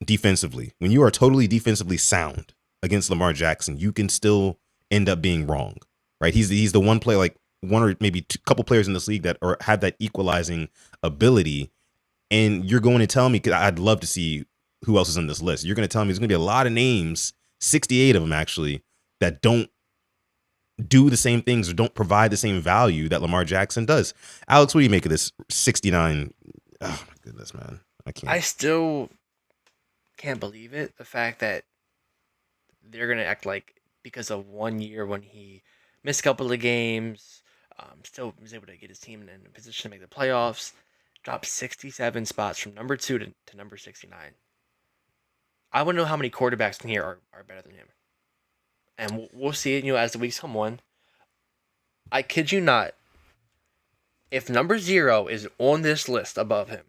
defensively, when you are totally defensively sound against Lamar Jackson, you can still end up being wrong, right? He's the one player, like one or maybe a couple players in this league that have that equalizing ability. And you're going to tell me, because I'd love to see who else is on this list. You're going to tell me there's going to be a lot of names, 68 of them actually, that don't do the same things or don't provide the same value that Lamar Jackson does. Alex, what do you make of this 69? Oh my goodness, man. I still can't believe it. The fact that they're going to act like because of 1 year when he missed a couple of games, still was able to get his team in a position to make the playoffs, dropped 67 spots from number 2 to number 69. I want to know how many quarterbacks in here are better than him. And we'll see it, as the weeks come on. I kid you not. If number 0 is on this list above him,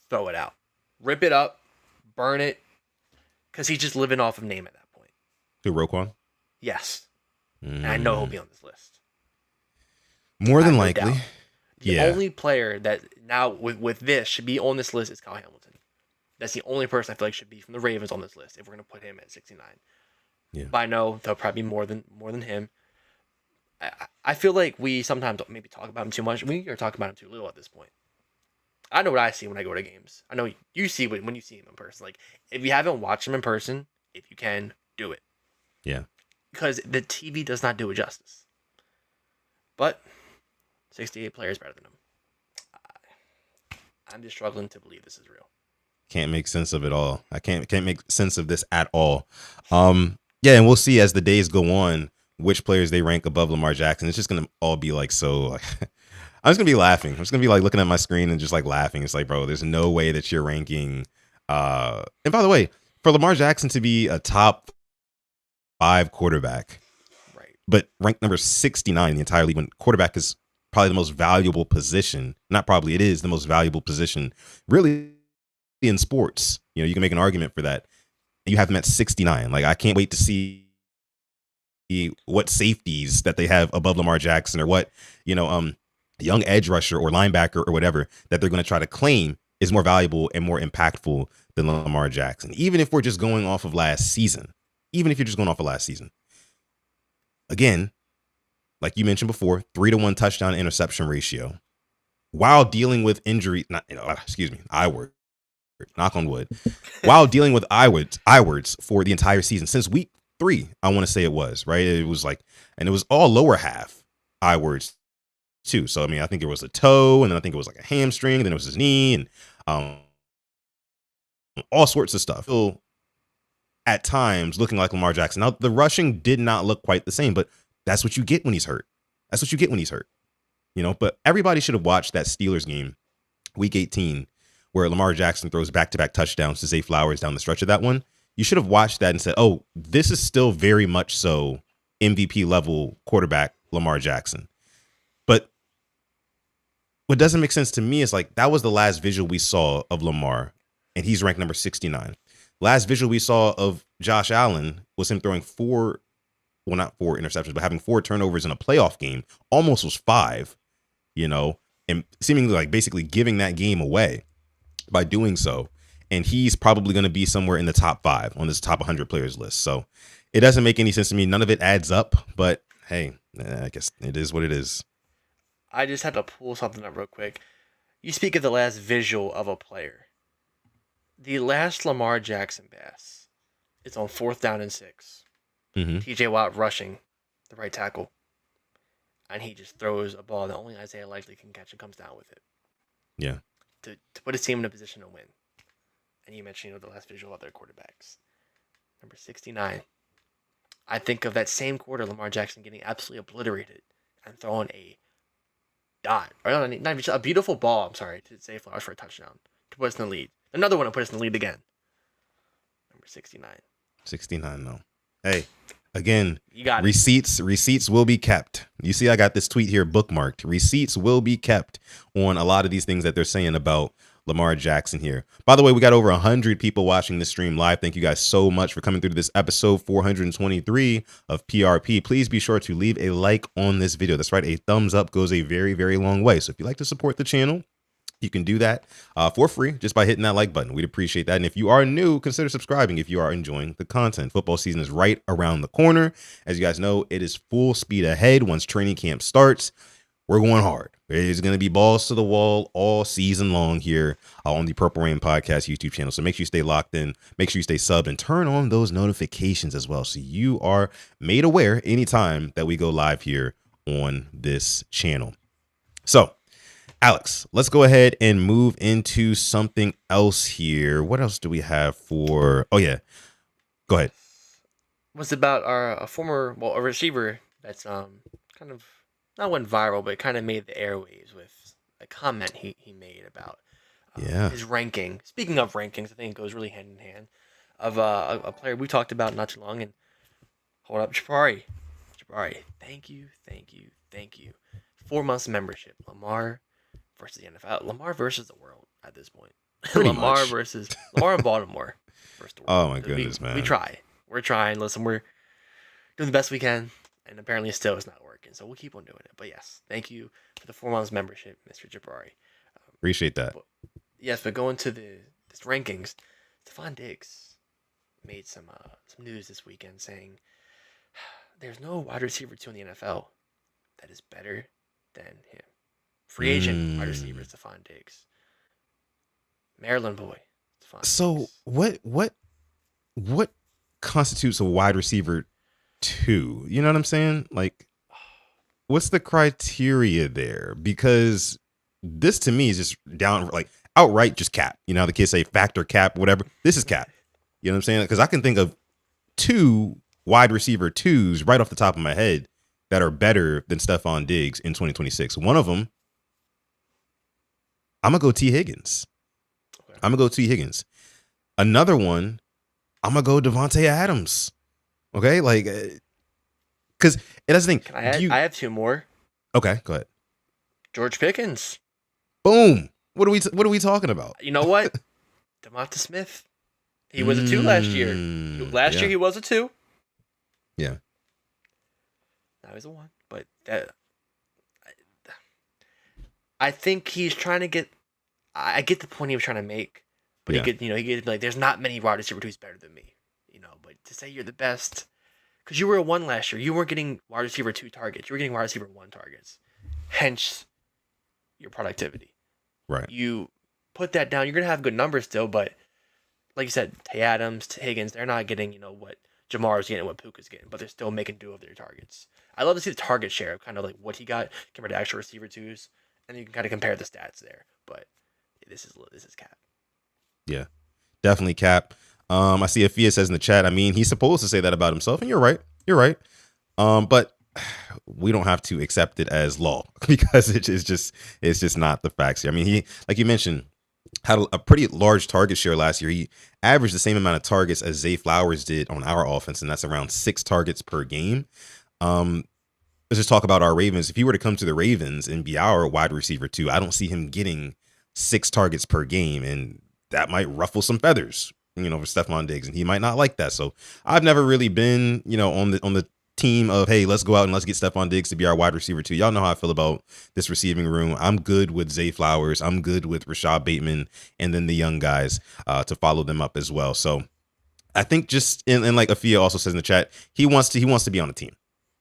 throw it out. Rip it up. Burn it. Because he's just living off of name at that point. Who, Roquan? Yes. And I know he'll be on this list. More than no likely. doubt. The Yeah. only player that now with this should be on this list is Kyle Hamilton. That's the only person I feel like should be from the Ravens on this list if we're going to put him at 69. Yeah. But I know there'll probably be more than him. I feel like we sometimes maybe talk about him too much. We are talking about him too little at this point. I know what I see when I go to games. I know you see when you see him in person. Like, if you haven't watched him in person, if you can, do it. Yeah. Because the TV does not do it justice. But 68 players better than him. I'm just struggling to believe this is real. Can't make sense of it all. I can't make sense of this at all. Yeah, and we'll see as the days go on which players they rank above Lamar Jackson. It's just gonna all be like so. I'm just gonna be laughing. I'm just gonna be like looking at my screen and just like laughing. It's like, bro, there's no way that you're ranking. And by the way, for Lamar Jackson to be a top 5 quarterback, Right. but ranked number 69 in the entire league, when quarterback is probably the most valuable position. Not probably, it is the most valuable position, really, in sports. You can make an argument for that. You have them at 69. Like, I can't wait to see what safeties that they have above Lamar Jackson, or what, young edge rusher or linebacker or whatever that they're going to try to claim is more valuable and more impactful than Lamar Jackson. Even if we're just going off of last season, again, like you mentioned before, 3-to-1 touchdown interception ratio while dealing with injury, I word, knock on wood, while dealing with I words for the entire season since week 3, I want to say it was, right? It was like, and it was all lower half I words too. So, I mean, I think there was a toe, and then I think it was like a hamstring, and then it was his knee, and all sorts of stuff. So, at times, looking like Lamar Jackson. Now, the rushing did not look quite the same, but that's what you get when he's hurt. But everybody should have watched that Steelers game, week 18, where Lamar Jackson throws back-to-back touchdowns to Zay Flowers down the stretch of that one. You should have watched that and said, oh, this is still very much so MVP level quarterback Lamar Jackson. But what doesn't make sense to me is like that was the last visual we saw of Lamar, and he's ranked number 69. Last visual we saw of Josh Allen was him throwing not 4 interceptions, but having 4 turnovers in a playoff game, almost was 5, and seemingly like basically giving that game away by doing so. And he's probably going to be somewhere in the top 5 on this top 100 players list. So it doesn't make any sense to me. None of it adds up, but hey, I guess it is what it is. I just had to pull something up real quick. You speak of the last visual of a player. The last Lamar Jackson pass is on 4th down and 6. Mm-hmm. TJ Watt rushing the right tackle. And he just throws a ball that only Isaiah Likely can catch and comes down with it. Yeah. To put his team in a position to win. And you mentioned, the last visual of their quarterbacks. Number 69. I think of that same quarter, Lamar Jackson getting absolutely obliterated and throwing a dot. Or not even a beautiful ball, to Zay Flowers for a touchdown. To put us in the lead. Another one to put us in the lead again. Number 69. 69, though. Hey, again, you got receipts will be kept. You see, I got this tweet here bookmarked. Receipts will be kept on a lot of these things that they're saying about Lamar Jackson here. By the way, we got over 100 people watching this stream live. Thank you guys so much for coming through to this episode 423 of PRP. Please be sure to leave a like on this video. That's right. A thumbs up goes a very, very long way. So if you'd like to support the channel, you can do that for free just by hitting that like button. We'd appreciate that. And if you are new, consider subscribing if you are enjoying the content. Football season is right around the corner. As you guys know, it is full speed ahead. Once training camp starts, we're going hard. It's going to be balls to the wall all season long here on the Purple Rain Podcast YouTube channel. So make sure you stay locked in. Make sure you stay subbed and turn on those notifications as well, so you are made aware anytime that we go live here on this channel. So, Alex, let's go ahead and move into something else here. What else do we have for? Oh, yeah. Go ahead. Was about a receiver that's kind of not went viral, but kind of made the airwaves with a comment he made about his ranking. Speaking of rankings, I think it goes really hand in hand of a player we talked about not too long. And hold up, Jabari, thank you. 4 months membership, Lamar versus the NFL, Lamar versus the world at this point. Lamar and Baltimore versus the world. Oh my goodness, man. We're trying. Listen, we're doing the best we can, and apparently still it's not working. So we'll keep on doing it. But yes, thank you for the 4 months membership, Mr. Jabari. Appreciate that. But going to this rankings, Stefon Diggs made some news this weekend saying there's no wide receiver 2 in the NFL that is better than him. Free agent wide receiver Stefon Diggs. Maryland boy. So what constitutes a wide receiver 2? You know what I'm saying? Like, what's the criteria there? Because this to me is just down, like outright just cap. You know how the kids say factor cap, whatever. This is cap. You know what I'm saying? Because I can think of 2 wide receiver 2s right off the top of my head that are better than Stefon Diggs in 2026. One of them, I'm going to go T. Higgins. Another one, I'm going to go Devontae Adams. Okay? Like, because it doesn't think. I have 2 more. Okay, go ahead. George Pickens. Boom. What are we talking about? You know what? DeMonta Smith. He was a 2 last year. Last year he was a 2. Yeah. Now he's a 1. But I think he's trying to get. I get the point he was trying to make, but he could be like, there's not many wide receiver 2s better than me, But to say you're the best, because you were a 1 last year, you weren't getting wide receiver 2 targets. You were getting wide receiver 1 targets. Hence, your productivity. Right. You put that down, you're gonna have good numbers still, but like you said, Tay Adams, Higgins, they're not getting what Jamar's getting, what Puka's getting, but they're still making do of their targets. I love to see the target share of kind of like what he got compared to actual receiver 2s, and you can kind of compare the stats there. But this is cap. Yeah, definitely cap. I see Afia says in the chat, I mean, he's supposed to say that about himself, and you're right. But we don't have to accept it as law because it's just not the facts here. I mean, he, like you mentioned, had a pretty large target share last year. He averaged the same amount of targets as Zay Flowers did on our offense, and that's around 6 targets per game. The let's just talk about our Ravens. If he were to come to the Ravens and be our wide receiver 2, I don't see him getting 6 targets per game, and that might ruffle some feathers, for Stefon Diggs, and he might not like that. So I've never really been, on the team of, hey, let's go out and let's get Stefon Diggs to be our wide receiver 2. Y'all know how I feel about this receiving room. I'm good with Zay Flowers. I'm good with Rashad Bateman, and then the young guys to follow them up as well. So I think just and like Afia also says in the chat, he wants to be on a team.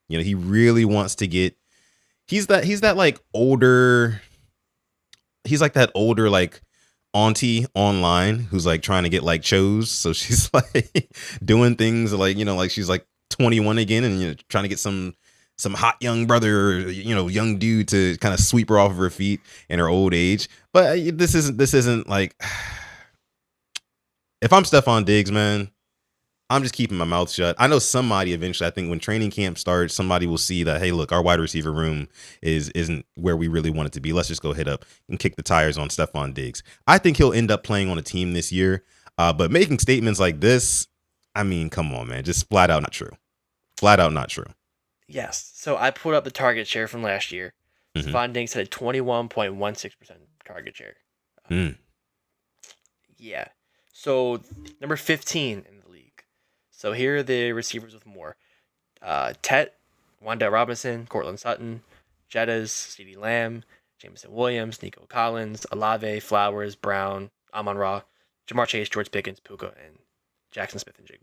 He really wants to get. He's that like older. He's like that older like auntie online who's like trying to get like chose. So she's like doing things like like she's like 21 again and trying to get some hot young brother, young dude to kind of sweep her off of her feet in her old age. But this isn't like, if I'm Stefon Diggs, man, I'm just keeping my mouth shut. I know somebody eventually, I think when training camp starts, somebody will see that, hey, look, our wide receiver room isn't where we really want it to be. Let's just go hit up and kick the tires on Stefon Diggs. I think he'll end up playing on a team this year, but making statements like this, I mean, come on, man, just flat out not true. Flat out not true. Yes. So I pulled up the target share from last year. Stefon Diggs had a 21.16% target share. Yeah. So number 15 in the league. So here are the receivers with more. Tet, Wanda Robinson, Cortland Sutton, Jettas, CeeDee Lamb, Jameson Williams, Nico Collins, Olave, Flowers, Brown, Amon-Ra, Jamar Chase, George Pickens, Puka, and Jackson Smith and Jigba.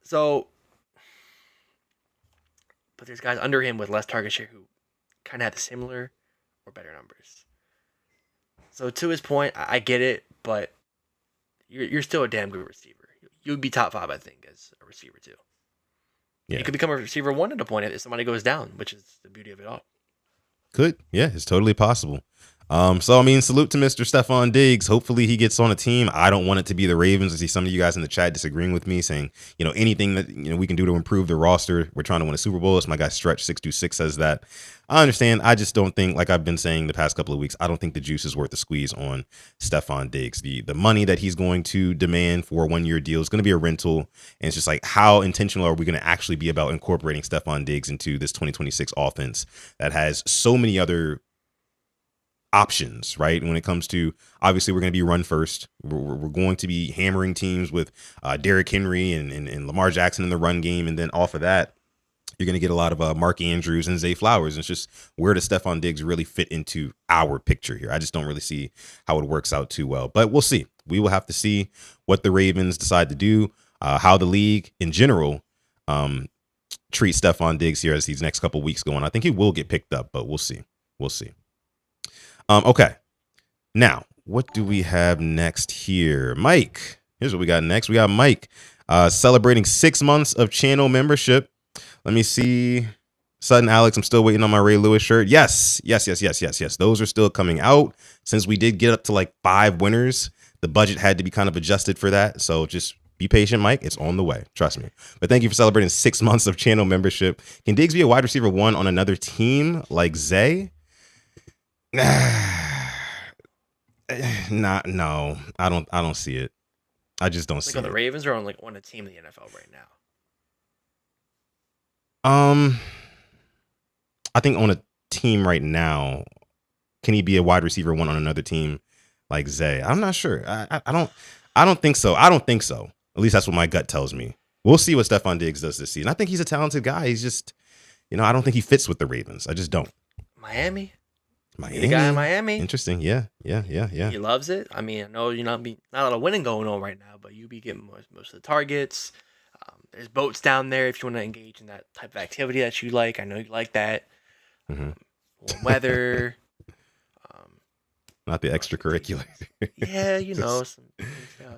So, but there's guys under him with less target share who kind of had the similar or better numbers. So to his point, I get it, but you're still a damn good receiver. You'd be top 5, I think, as a receiver too. Yeah. You could become a receiver 1 at a point if somebody goes down, which is the beauty of it all. Could. Yeah, it's totally possible. So, I mean, salute to Mr. Stefon Diggs. Hopefully he gets on a team. I don't want it to be the Ravens. I see some of you guys in the chat disagreeing with me, saying, anything that we can do to improve the roster. We're trying to win a Super Bowl. It's my guy Stretch626 says that. I understand. I just don't think, like I've been saying the past couple of weeks, I don't think the juice is worth the squeeze on Stefon Diggs. The money that he's going to demand for a 1-year deal is going to be a rental. And it's just like, how intentional are we going to actually be about incorporating Stefon Diggs into this 2026 offense that has so many other options, right? When it comes to, obviously, we're going to be run first. We're going to be hammering teams with Derrick Henry and Lamar Jackson in the run game. And then off of that, you're going to get a lot of Mark Andrews and Zay Flowers. And it's just, where does Stefon Diggs really fit into our picture here? I just don't really see how it works out too well. But we'll see. We will have to see what the Ravens decide to do, how the league in general treat Stefon Diggs here as these next couple weeks go on. I think he will get picked up, but we'll see. We'll see. Okay. Now, what do we have next here? Mike. Here's what we got next. We got Mike celebrating 6 months of channel membership. Let me see. Sutton Alex, I'm still waiting on my Ray Lewis shirt. Yes. Those are still coming out. Since we did get up to like 5 winners, the budget had to be kind of adjusted for that. So just be patient, Mike. It's on the way. Trust me. But thank you for celebrating 6 months of channel membership. Can Diggs be a wide receiver 1 on another team like Zay? No, I don't see it. I just don't see it. On the Ravens or on a team in the NFL right now? I think on a team right now, can he be a wide receiver 1 on another team like Zay? I'm not sure. I don't think so. I don't think so. At least that's what my gut tells me. We'll see what Stefon Diggs does this season. I think he's a talented guy. He's just, I don't think he fits with the Ravens. I just don't. Miami. The guy in Miami. Interesting. Yeah. He loves it. I mean, I know you're not a lot of winning going on right now, but you be getting most of the targets. There's boats down there if you want to engage in that type of activity that you like. I know you like that. Warm weather. Not the extracurricular. Yeah,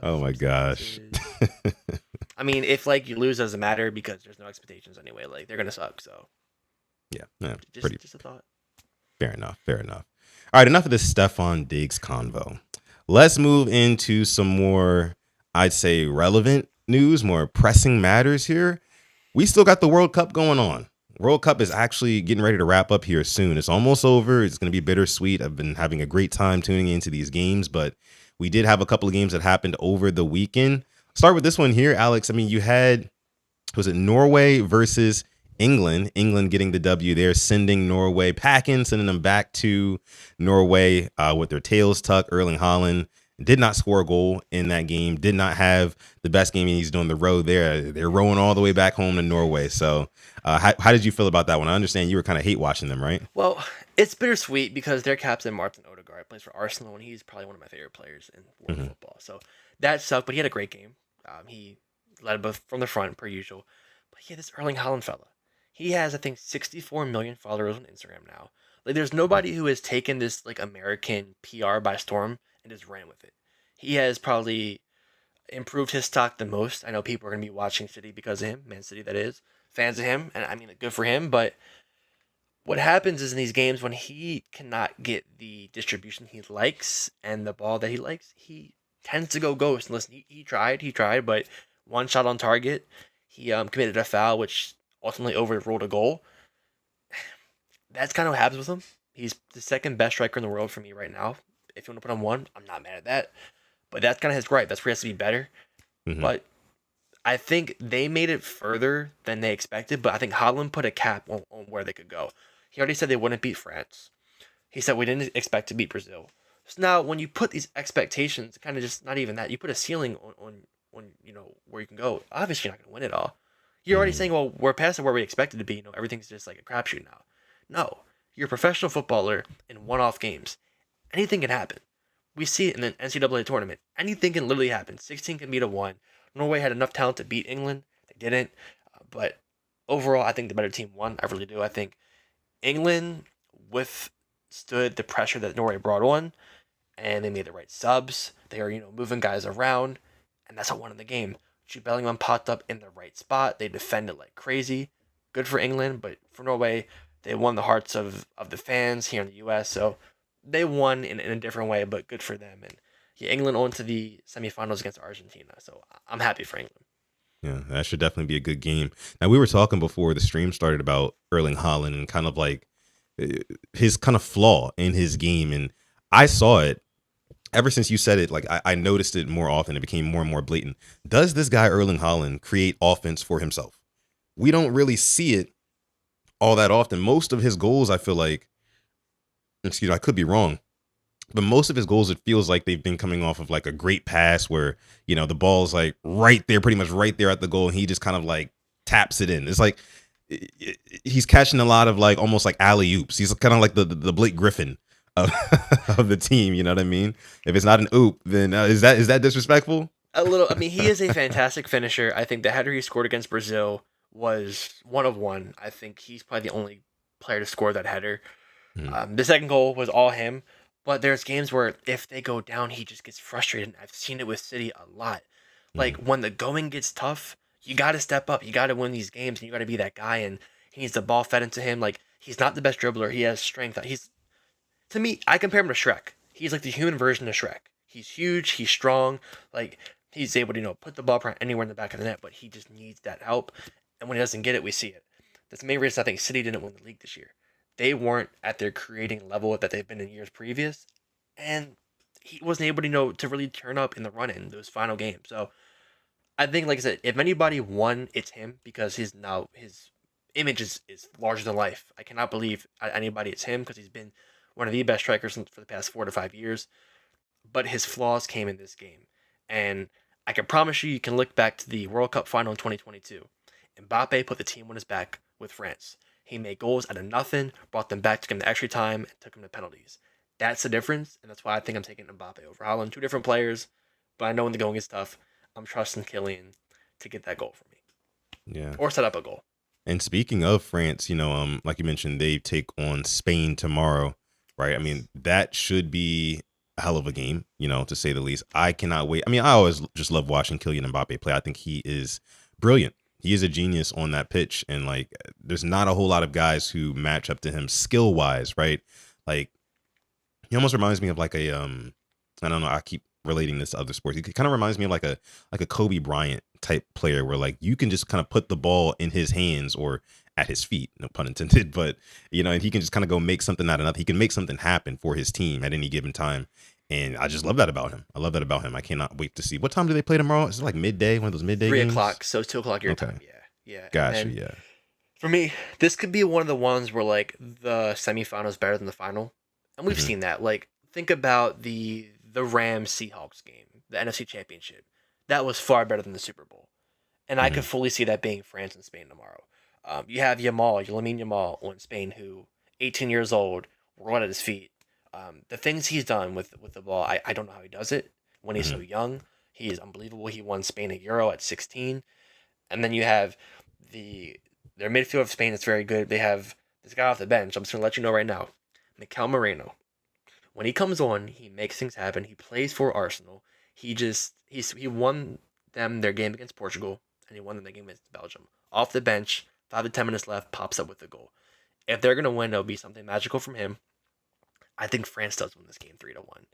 Oh my gosh. I mean, if you lose, doesn't matter because there's no expectations anyway. They're gonna suck. So yeah, just a thought. Fair enough. All right, enough of this Stefon Diggs convo. Let's move into some more, I'd say, relevant news, more pressing matters here. We still got the World Cup going on. World Cup is actually getting ready to wrap up here soon. It's almost over. It's going to be bittersweet. I've been having a great time tuning into these games, but we did have a couple of games that happened over the weekend. Start with this one here, Alex. I mean, you had, was it Norway versus England getting the W there, sending Norway packing, sending them back to Norway with their tails tucked. Erling Haaland did not score a goal in that game, did not have the best game he's doing the road there. They're rowing all the way back home to Norway. So how did you feel about that one? I understand you were kind of hate watching them, right? Well, it's bittersweet because their captain, Martin Odegaard, plays for Arsenal, and he's probably one of my favorite players in world football. So that sucked, but he had a great game. He led both from the front, per usual. But yeah, this Erling Haaland fella, he has, I think, 64 million followers on Instagram now. Like, there's nobody who has taken this, like, American PR by storm and just ran with it. He has probably improved his stock the most. I know people are going to be watching City because of him, Man City, that is. Fans of him, and I mean, good for him, but what happens is in these games when he cannot get the distribution he likes and the ball that he likes, he tends to go ghost. And listen, he tried, but one shot on target. He committed a foul, which ultimately overruled a goal. That's kind of what happens with him. He's the second best striker in the world for me right now. If you want to put him one, I'm not mad at that. But that's kind of his gripe. That's where he has to be better. But I think they made it further than they expected. But I think Haaland put a cap on where they could go. He already said they wouldn't beat France. He said we didn't expect to beat Brazil. So now when you put these expectations, kind of just not even that, you put a ceiling on where you can go. Obviously, you're not going to win it all. You're already saying, well, we're past where we expected to be. Everything's just like a crapshoot now. No, you're a professional footballer in one-off games. Anything can happen. We see it in the NCAA tournament. Anything can literally happen. 16 can beat a 1. Norway had enough talent to beat England. They didn't. But overall, I think the better team won. I really do. I think England withstood the pressure that Norway brought on, and they made the right subs. They are, moving guys around, and that's what won in the game. Jude Bellingham popped up in the right spot. They defended like crazy. Good for England, but for Norway, they won the hearts of the fans here in the U.S., so they won in a different way, but good for them. And yeah, England on to the semifinals against Argentina, so I'm happy for England. Yeah, that should definitely be a good game. Now, we were talking before the stream started about Erling Haaland and kind of like his kind of flaw in his game. And I saw it ever since you said it. Like I noticed it more often. It became more and more blatant. Does this guy Erling Haaland create offense for himself? We don't really see it all that often. Most of his goals, I feel like, I could be wrong, but most of his goals, it feels like they've been coming off of like a great pass where, the ball's like right there, pretty much right there at the goal. And he just kind of like taps it in. It's like he's catching a lot of like almost like alley-oops. He's kind of like the Blake Griffin of, of the team. You know what I mean? If it's not an oop, then is that disrespectful? A little. I mean, he is a fantastic finisher. I think the header he scored against Brazil was one of one. I think he's probably the only player to score that header. The second goal was all him. But there's games where if they go down, he just gets frustrated. I've seen it with City a lot. Like, when the going gets tough, you got to step up. You got to win these games, and you got to be that guy. And he needs the ball fed into him. Like, he's not the best dribbler. He has strength. To me, I compare him to Shrek. He's like the human version of Shrek. He's huge. He's strong. Like, he's able to, put the ball anywhere in the back of the net, but he just needs that help. And when he doesn't get it, we see it. That's the main reason I think City didn't win the league this year. They weren't at their creating level that they've been in years previous, and he wasn't able to really turn up in the run-in those final games. So I think, like I said, if anybody won, it's him, because his image is larger than life. I cannot believe anybody it's him, because he's been one of the best strikers for the past 4 to 5 years. But his flaws came in this game, and I can promise you can look back to the World Cup final in 2022. Mbappe put the team on his back with France. He made goals out of nothing, brought them back, took him to extra time, and took him to penalties. That's the difference, and that's why I think I'm taking Mbappe over Haaland. 2 different players, but I know when the going is tough, I'm trusting Kylian to get that goal for me. Yeah. Or set up a goal. And speaking of France, like you mentioned, they take on Spain tomorrow, right? I mean, that should be a hell of a game, to say the least. I cannot wait. I mean, I always just love watching Kylian Mbappe play. I think he is brilliant. He is a genius on that pitch, and like, there's not a whole lot of guys who match up to him skill wise, right? Like, he almost reminds me of like a I don't know. I keep relating this to other sports. He kind of reminds me of like a Kobe Bryant type player, where like you can just kind of put the ball in his hands or at his feet, no pun intended, but and he can just kind of go make something out of nothing. He can make something happen for his team at any given time. And I just love that about him. I cannot wait to see. What time do they play tomorrow? Is it like midday? One of those midday 3 games? o'clock, so 2 o'clock your time. Yeah. Gotcha, yeah. For me, this could be one of the ones where like the semifinal is better than the final, and we've Mhm. seen that. Like, think about the Rams Seahawks game, the NFC Championship. That was far better than the Super Bowl, and I could Mhm. fully see that being France and Spain tomorrow. You have Lamine Yamal on Spain, who 18 years old, right at his feet. The things he's done with the ball, I don't know how he does it when he's so Mhm. young. He is unbelievable. He won Spain a Euro at 16. And then you have the their midfield of Spain is very good. They have this guy off the bench. I'm just gonna let you know right now, Mikel Moreno. When he comes on, he makes things happen. He plays for Arsenal. He won them their game against Portugal, and he won them the game against Belgium. Off the bench, 5 to 10 minutes left, pops up with a goal. If they're gonna win, it'll be something magical from him. I think France does win this game 3-1.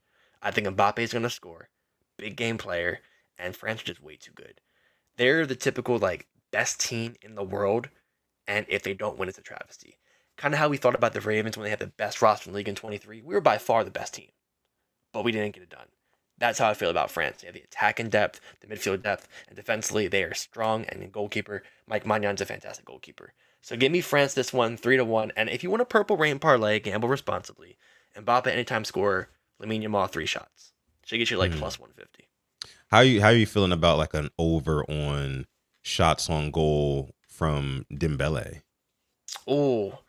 I think Mbappe is gonna score, big game player, and France are just way too good. They're the typical like best team in the world, and if they don't win, it's a travesty. Kind of how we thought about the Ravens when they had the best roster in the league in 23. We were by far the best team, but we didn't get it done. That's how I feel about France. They have the attack in depth, the midfield depth, and defensively they are strong. And in goalkeeper, Mike Magnan's a fantastic goalkeeper. So give me France this one, 3-1. And if you want a purple rain parlay, gamble responsibly. Mbappe anytime scorer, Lamine Yamal 3 shots. Should get you like plus 150. How you feeling about like an over on shots on goal from Dembele? Oh,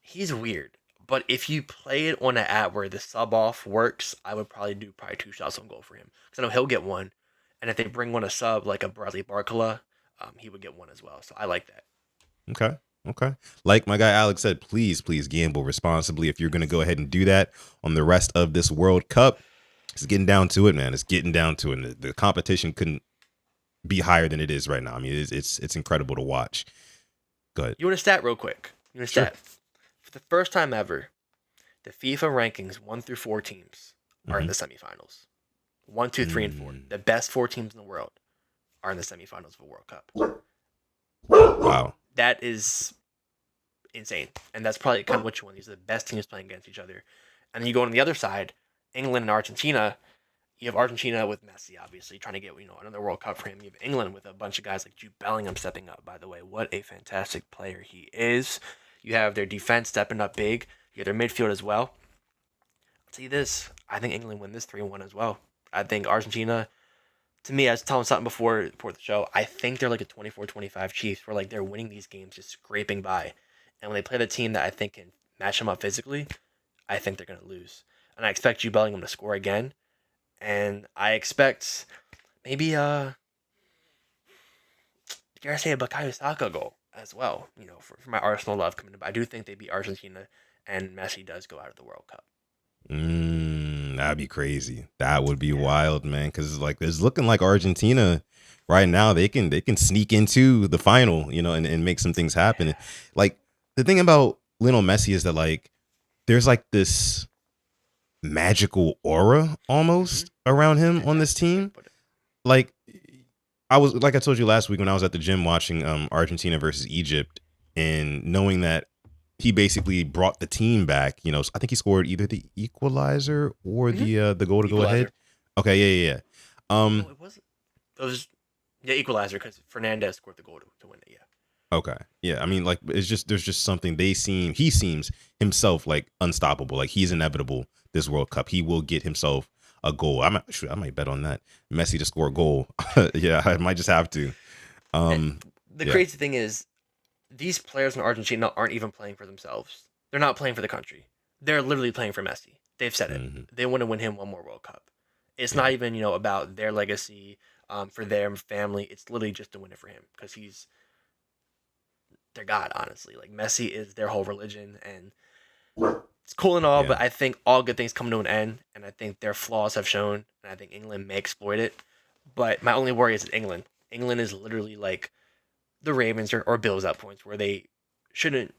he's weird. But if you play it on an app where the sub off works, I would probably do 2 shots on goal for him. Because I know he'll get one. And if they bring one a sub like a Bradley Barcola, he would get one as well. So I like that. Okay. Okay. Like my guy Alex said, please gamble responsibly if you're going to go ahead and do that on the rest of this World Cup. It's getting down to it, man. It's getting down to it. The competition couldn't be higher than it is right now. I mean, it's incredible to watch. Go ahead. You want a stat real quick? You want a Sure. stat? For the first time ever, the FIFA rankings 1 through 4 teams are in the semifinals. 1, 2, 3, and 4. The best 4 teams in the world are in the semifinals of a World Cup. Wow. That is insane. And that's probably kind of what you want. These are the best teams playing against each other. And then you go on the other side, England and Argentina. You have Argentina with Messi, obviously, trying to get another World Cup for him. You have England with a bunch of guys like Jude Bellingham stepping up, by the way. What a fantastic player he is. You have their defense stepping up big. You have their midfield as well. I'll tell you this. I think England win this 3-1 as well. I think Argentina, to me, I was telling something before the show, I think they're like a 24-25 Chiefs, where like they're winning these games just scraping by. And when they play the team that I think can match them up physically, I think they're going to lose. And I expect Jude Bellingham to score again. And I expect maybe dare I say a Bukayo Saka goal as well, for my Arsenal love coming in. But I do think they beat Argentina and Messi does go out of the World Cup. That'd be crazy. That would be wild, man. Because like it's looking like Argentina right now. They can sneak into the final, and make some things happen. Like the thing about Lionel Messi is that like there's like this magical aura almost around him on this team. Like I told you last week when I was at the gym watching Argentina versus Egypt and knowing that he basically brought the team back. I think he scored either the equalizer or the goal to go ahead. Okay, yeah. No, it wasn't. It was equalizer because Fernandez scored the goal to win it. Yeah. Okay. Yeah. I mean, like, there's just something he seems himself like unstoppable. Like he's inevitable this World Cup. He will get himself a goal. I might bet on that. Messi to score a goal. Yeah, I might just have to. The crazy thing is, these players in Argentina aren't even playing for themselves. They're not playing for the country. They're literally playing for Messi. They've said it. They want to win him one more World Cup. It's not even about their legacy, for their family. It's literally just to win it for him because he's their god. Honestly, like Messi is their whole religion, and it's cool and all. But I think all good things come to an end, and I think their flaws have shown, and I think England may exploit it. But my only worry is that England. England is literally like the Ravens or Bills at points where they shouldn't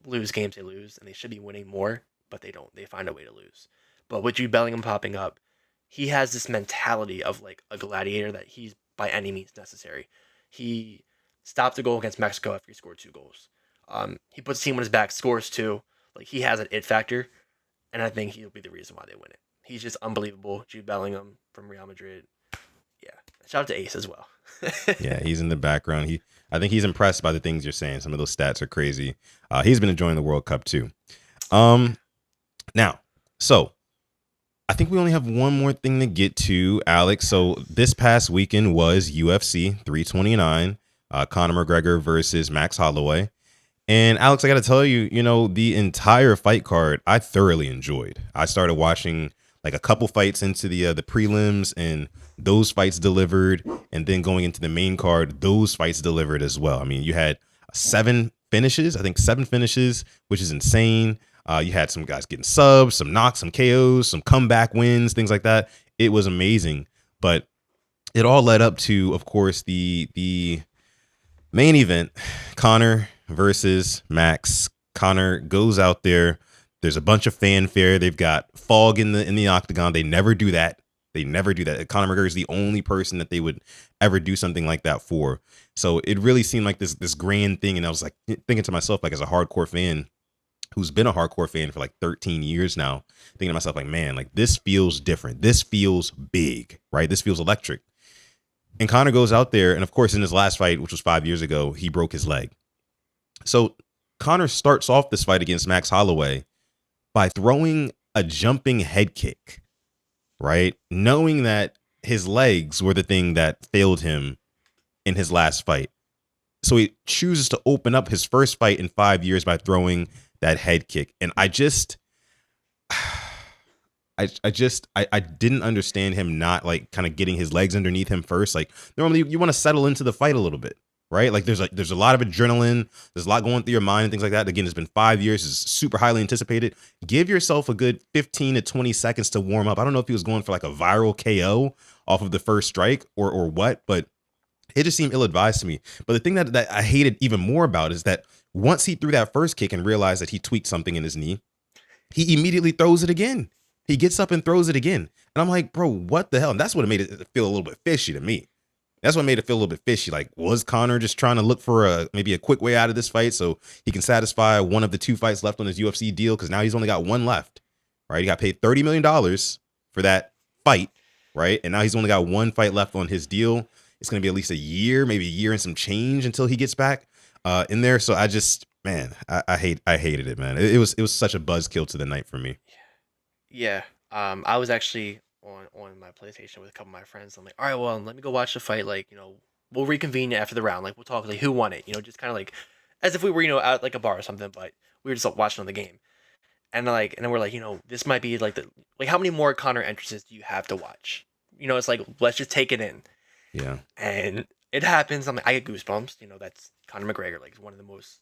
lose games they lose, and they should be winning more, but they don't. They find a way to lose. But with Jude Bellingham popping up, he has this mentality of like a gladiator that he's by any means necessary. He stopped a goal against Mexico after he scored 2 goals. He puts the team on his back, scores 2. Like he has an it factor, and I think he'll be the reason why they win it. He's just unbelievable. Jude Bellingham from Real Madrid. Yeah, Shout out to Ace as well. Yeah, he's in the background. I think he's impressed by the things you're saying. Some of those stats are crazy. He's been enjoying the World Cup too. Now, so I think we only have one more thing to get to, Alex. So this past weekend was UFC 329, Conor McGregor versus Max Holloway. And Alex, I got to tell you, the entire fight card, I thoroughly enjoyed. I started watching like a couple fights into the prelims, and those fights delivered. And then going into the main card, those fights delivered as well. I mean, you had 7 finishes, which is insane. You had some guys getting subs, some knocks, some KOs, some comeback wins, things like that. It was amazing. But it all led up to, of course, the main event, Conor versus Max. Conor goes out there. There's a bunch of fanfare. They've got fog in the octagon. They never do that. Conor McGregor is the only person that they would ever do something like that for. So it really seemed like this grand thing. And I was like thinking to myself, like as a hardcore fan, who's been a hardcore fan for like 13 years now, thinking to myself, like, man, like this feels different. This feels big, right? This feels electric. And Conor goes out there, and of course, in his last fight, which was 5 years ago, he broke his leg. So Conor starts off this fight against Max Holloway by throwing a jumping head kick, right? Knowing that his legs were the thing that failed him in his last fight. So he chooses to open up his first fight in 5 years by throwing that head kick. And I didn't understand him not like kind of getting his legs underneath him first. Like normally you want to settle into the fight a little bit, right? Like there's a lot of adrenaline. There's a lot going through your mind and things like that. Again, it's been 5 years. It's super highly anticipated. Give yourself a good 15 to 20 seconds to warm up. I don't know if he was going for like a viral KO off of the first strike or what, but it just seemed ill-advised to me. But the thing that I hated even more about is that once he threw that first kick and realized that he tweaked something in his knee, he immediately throws it again. He gets up and throws it again. And I'm like, bro, what the hell? And that's what made it feel a little bit fishy to me. That's what made it feel a little bit fishy. Like, was Conor just trying to look for maybe a quick way out of this fight so he can satisfy one of the 2 fights left on his UFC deal? Because now he's only got 1 left, right? He got paid $30 million for that fight, right? And now he's only got 1 fight left on his deal. It's going to be at least a year, maybe a year and some change until he gets back in there. So I just, man, I hated it, man. It was such a buzzkill to the night for me. Yeah. I was actually on my PlayStation with a couple of my friends. I'm like, all right, well, let me go watch the fight. Like, we'll reconvene after the round. Like, we'll talk like who won it. Just kind of like as if we were, out at like a bar or something. But we were just watching on the game, and then we're like, this might be like how many more Conor entrances do you have to watch? It's like let's just take it in. Yeah. And it happens. I get goosebumps. That's Conor McGregor. Like, one of the most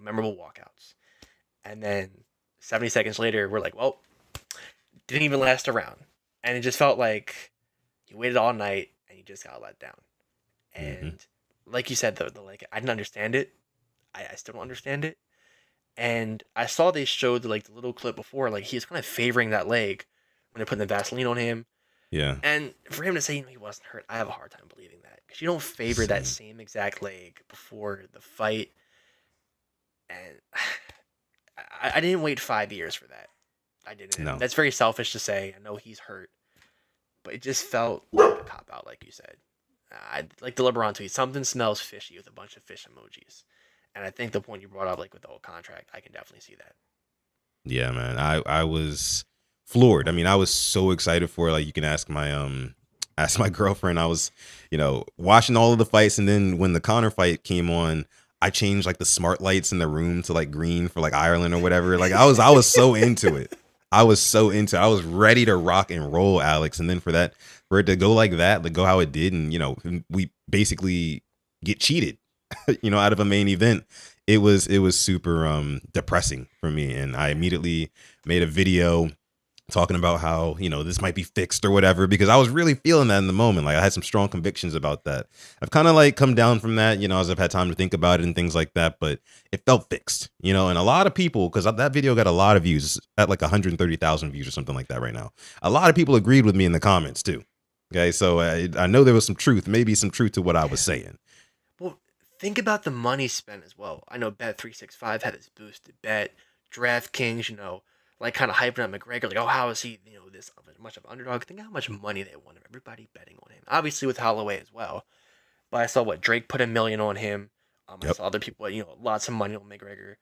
memorable walkouts. And then 70 seconds later, we're like, well, didn't even last a round. And it just felt like you waited all night and you just got let down. And like you said, the like, I didn't understand it. I still don't understand it. And I saw they showed the little clip before, like he was kind of favoring that leg when they're putting the Vaseline on him. Yeah. And for him to say he wasn't hurt, I have a hard time believing that. Because you don't favor that same exact leg before the fight. And I didn't wait 5 years for that. I didn't. No. That's very selfish to say. I know he's hurt. But it just felt like a cop-out, like you said. Like the LeBron tweet, something smells fishy with a bunch of fish emojis. And I think the point you brought up, like with the whole contract, I can definitely see that. Yeah, man. I was floored. I mean, I was so excited for it. Like, you can ask my girlfriend. I was, watching all of the fights, and then when the Conor fight came on, I changed like the smart lights in the room to like green for like Ireland or whatever. Like I was so into it. I was ready to rock and roll, Alex. And then for it to go like that, like go how it did, and we basically get cheated, out of a main event. It was super depressing for me. And I immediately made a video talking about how, this might be fixed or whatever, because I was really feeling that in the moment. Like I had some strong convictions about that. I've kind of like come down from that, as I've had time to think about it and things like that, but it felt fixed, and a lot of people, because that video got a lot of views, at like 130,000 views or something like that right now. A lot of people agreed with me in the comments too. Okay. So I know there was some truth, maybe some truth to what I was saying. Well, think about the money spent as well. I know Bet365 had this boosted bet. DraftKings, like kind of hyping up McGregor, like, oh, how is he, this much of an underdog? Think how much money they won. Everybody betting on him. Obviously with Holloway as well. But I saw what Drake put $1 million on him. I saw other people, lots of money on McGregor.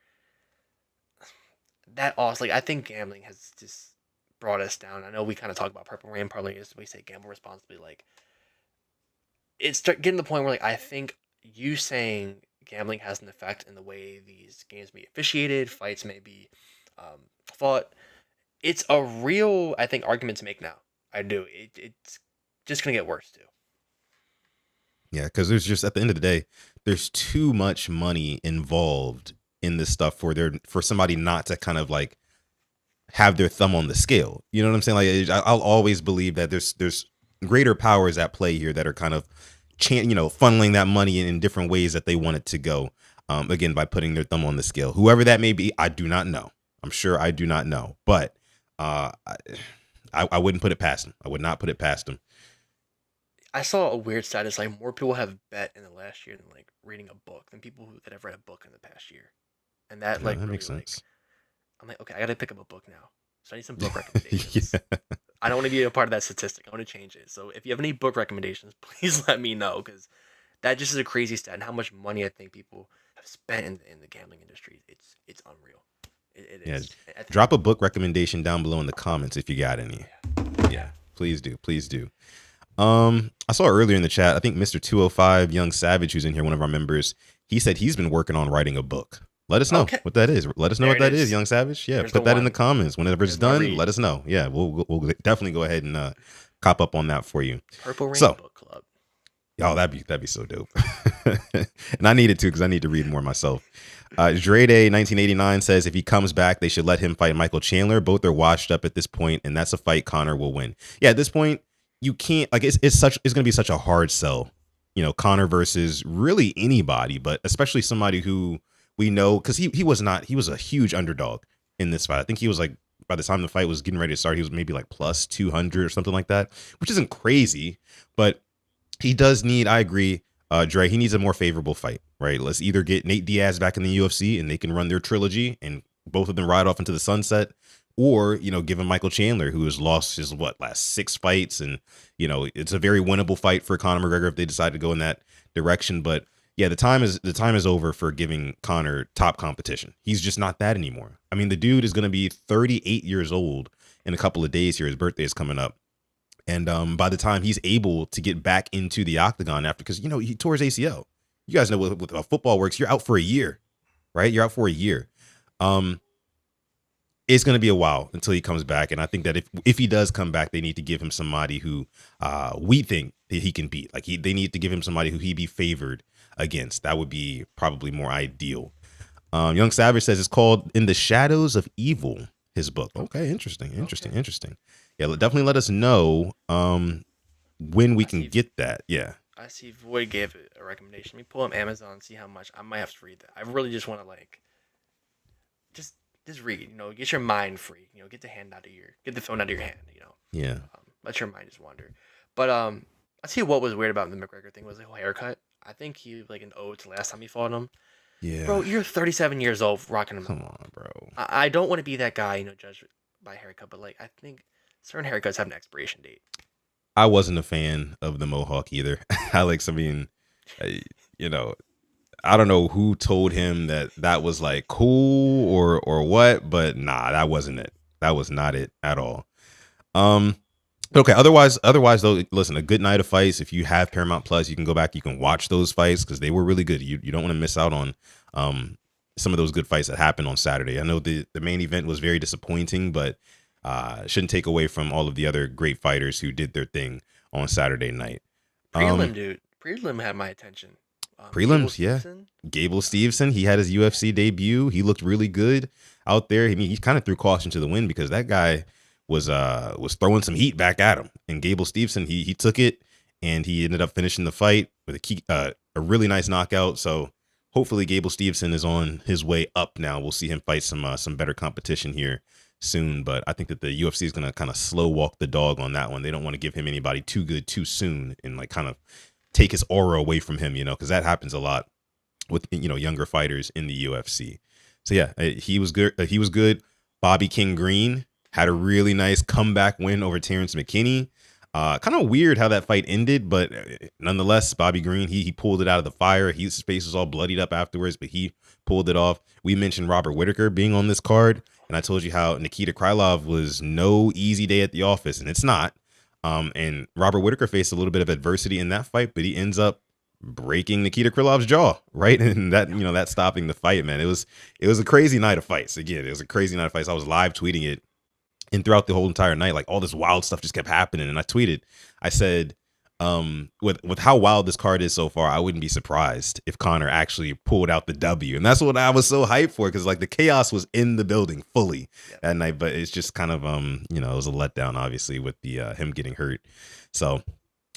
That also, like, I think gambling has just brought us down. I know we kind of talk about Purple Rain parlays. We say gamble responsibly. Like, it's getting to the point where, like, I think you saying gambling has an effect in the way these games may be officiated, fights may be fought. It's a real, I think, argument to make now. I do. It's just gonna get worse too. Yeah, because there's just, at the end of the day, there's too much money involved in this stuff for somebody not to kind of like have their thumb on the scale. You know what I'm saying? Like, I'll always believe that there's greater powers at play here that are kind of funneling that money in different ways that they want it to go. Again, by putting their thumb on the scale, whoever that may be, I do not know. I'm sure I do not know, but I wouldn't put it past them. I would not put it past them. I saw a weird stat. It's like more people have bet in the last year than like reading a book than people that have read a book in the past year, and that That makes sense. I'm like, okay, I gotta pick up a book now. So I need some book recommendations. I don't want to be a part of that statistic. I want to change it. So if you have any book recommendations, please let me know, because that just is a crazy stat, and how much money I think people have spent in the gambling industry. It's unreal. It is. Drop a book recommendation down below in the comments if you got any. Yeah, please do. Please do. I saw earlier in the chat, I think Mr. 205 Young Savage, who's in here, one of our members, he said he's been working on writing a book. Let us know what that is. Let us know what that is, Young Savage. Yeah, put that in the comments. Whenever it's done, let us know. Yeah, we'll definitely go ahead and cop up on that for you. Purple Rain Book Club. Oh, that'd be so dope. And I needed to, because I need to read more myself. Dre Day 1989 says if he comes back, they should let him fight Michael Chandler. Both are washed up at this point, and that's a fight Conor will win. Yeah, at this point, you can't, like, it's gonna be such a hard sell. Conor versus really anybody, but especially somebody who we know, because he was a huge underdog in this fight. I think he was like, by the time the fight was getting ready to start, he was maybe like plus 200 or something like that, which isn't crazy, but he does need, I agree, Dre, he needs a more favorable fight, right? Let's either get Nate Diaz back in the UFC and they can run their trilogy and both of them ride off into the sunset, or, give him Michael Chandler, who has lost his last 6 fights. And, it's a very winnable fight for Conor McGregor if they decide to go in that direction. But yeah, the time is over for giving Conor top competition. He's just not that anymore. I mean, the dude is going to be 38 years old in a couple of days here. His birthday is coming up. And by the time he's able to get back into the octagon after, because, he tore his ACL. You guys know with how football works, you're out for a year, right? You're out for a year. It's going to be a while until he comes back. And I think that if he does come back, they need to give him somebody who we think that he can beat. Like they need to give him somebody who he'd be favored against. That would be probably more ideal. Young Savage says it's called In the Shadows of Evil, his book. Okay, interesting. Yeah, definitely let us know when we can get that. Yeah. I see Void gave it a recommendation. Let me pull up Amazon and see how much. I might have to read that. I really just want to just read, get your mind free, get the phone out of your hand, Yeah. Let your mind just wander. But I see what was weird about the McGregor thing was the whole haircut. I think he was like an ode to last time he fought him. Yeah. Bro, you're 37 years old rocking him. Come on, bro. I don't want to be that guy, judged by haircut, but like I think certain haircuts have an expiration date. I wasn't a fan of the mohawk either. I don't know who told him that was like cool or what, but nah, that wasn't it. That was not it at all. Okay. Otherwise though, listen, a good night of fights. If you have Paramount Plus, you can go back, you can watch those fights because they were really good. You don't want to miss out on some of those good fights that happened on Saturday. I know the main event was very disappointing, but shouldn't take away from all of the other great fighters who did their thing on Saturday night. Prelim had my attention. Prelims, yeah. Gable Stevenson, he had his UFC debut. He looked really good out there. I mean, he kind of threw caution to the wind because that guy was throwing some heat back at him. And Gable Stevenson, he took it and he ended up finishing the fight with a really nice knockout. So hopefully Gable Stevenson is on his way up now. We'll see him fight some better competition here soon. But I think that the UFC is going to kind of slow walk the dog on that one. They don't want to give him anybody too good too soon and like kind of take his aura away from him, because that happens a lot with, younger fighters in the UFC. So yeah, he was good. Bobby King Green had a really nice comeback win over Terrence McKinney. Kind of weird how that fight ended, but nonetheless, Bobby Green, he pulled it out of the fire. His face was all bloodied up afterwards, but he pulled it off. We mentioned Robert Whitaker being on this card, and I told you how Nikita Krylov was no easy day at the office, and it's not. And Robert Whitaker faced a little bit of adversity in that fight, but he ends up breaking Nikita Krylov's jaw, right? And that stopping the fight, man. It was a crazy night of fights. Again, it was a crazy night of fights. I was live tweeting it, and throughout the whole entire night, like all this wild stuff just kept happening. And I tweeted, I said, with how wild this card is so far, I wouldn't be surprised if Conor actually pulled out the W. And that's what I was so hyped for, because like the chaos was in the building fully that night. But it's just kind of it was a letdown, obviously, with the him getting hurt. So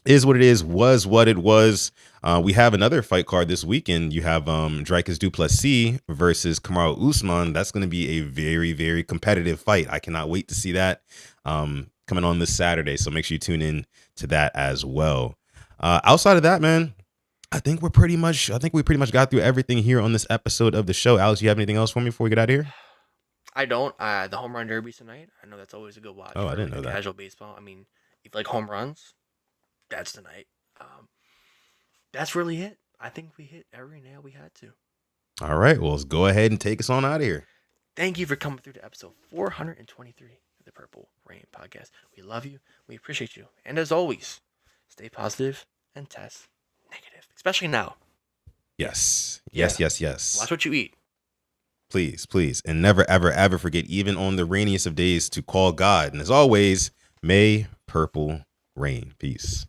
is what it is, was what it was. We have another fight card this weekend. You have Dricus du Plessis versus Kamaru Usman. That's going to be a very, very competitive fight. I cannot wait to see that coming on this Saturday. So make sure you tune in to that as well. Outside of that, man, I think we pretty much got through everything here on this episode of the show. Alex, you have anything else for me before we get out of here? I don't. The home run derby tonight. I know that's always a good watch. Oh, I didn't know that. Casual baseball. I mean, if you like home runs, that's tonight. That's really it. I think we hit every nail we had to. All right. Well, let's go ahead and take us on out of here. Thank you for coming through to episode 423 of the Purple Rain Podcast. We love you. We appreciate you. And as always, stay positive and test negative, especially now. Yes. Yeah. Yes. Watch what you eat. Please. And never, ever, ever forget, even on the rainiest of days, to call God. And as always, may purple rain. Peace.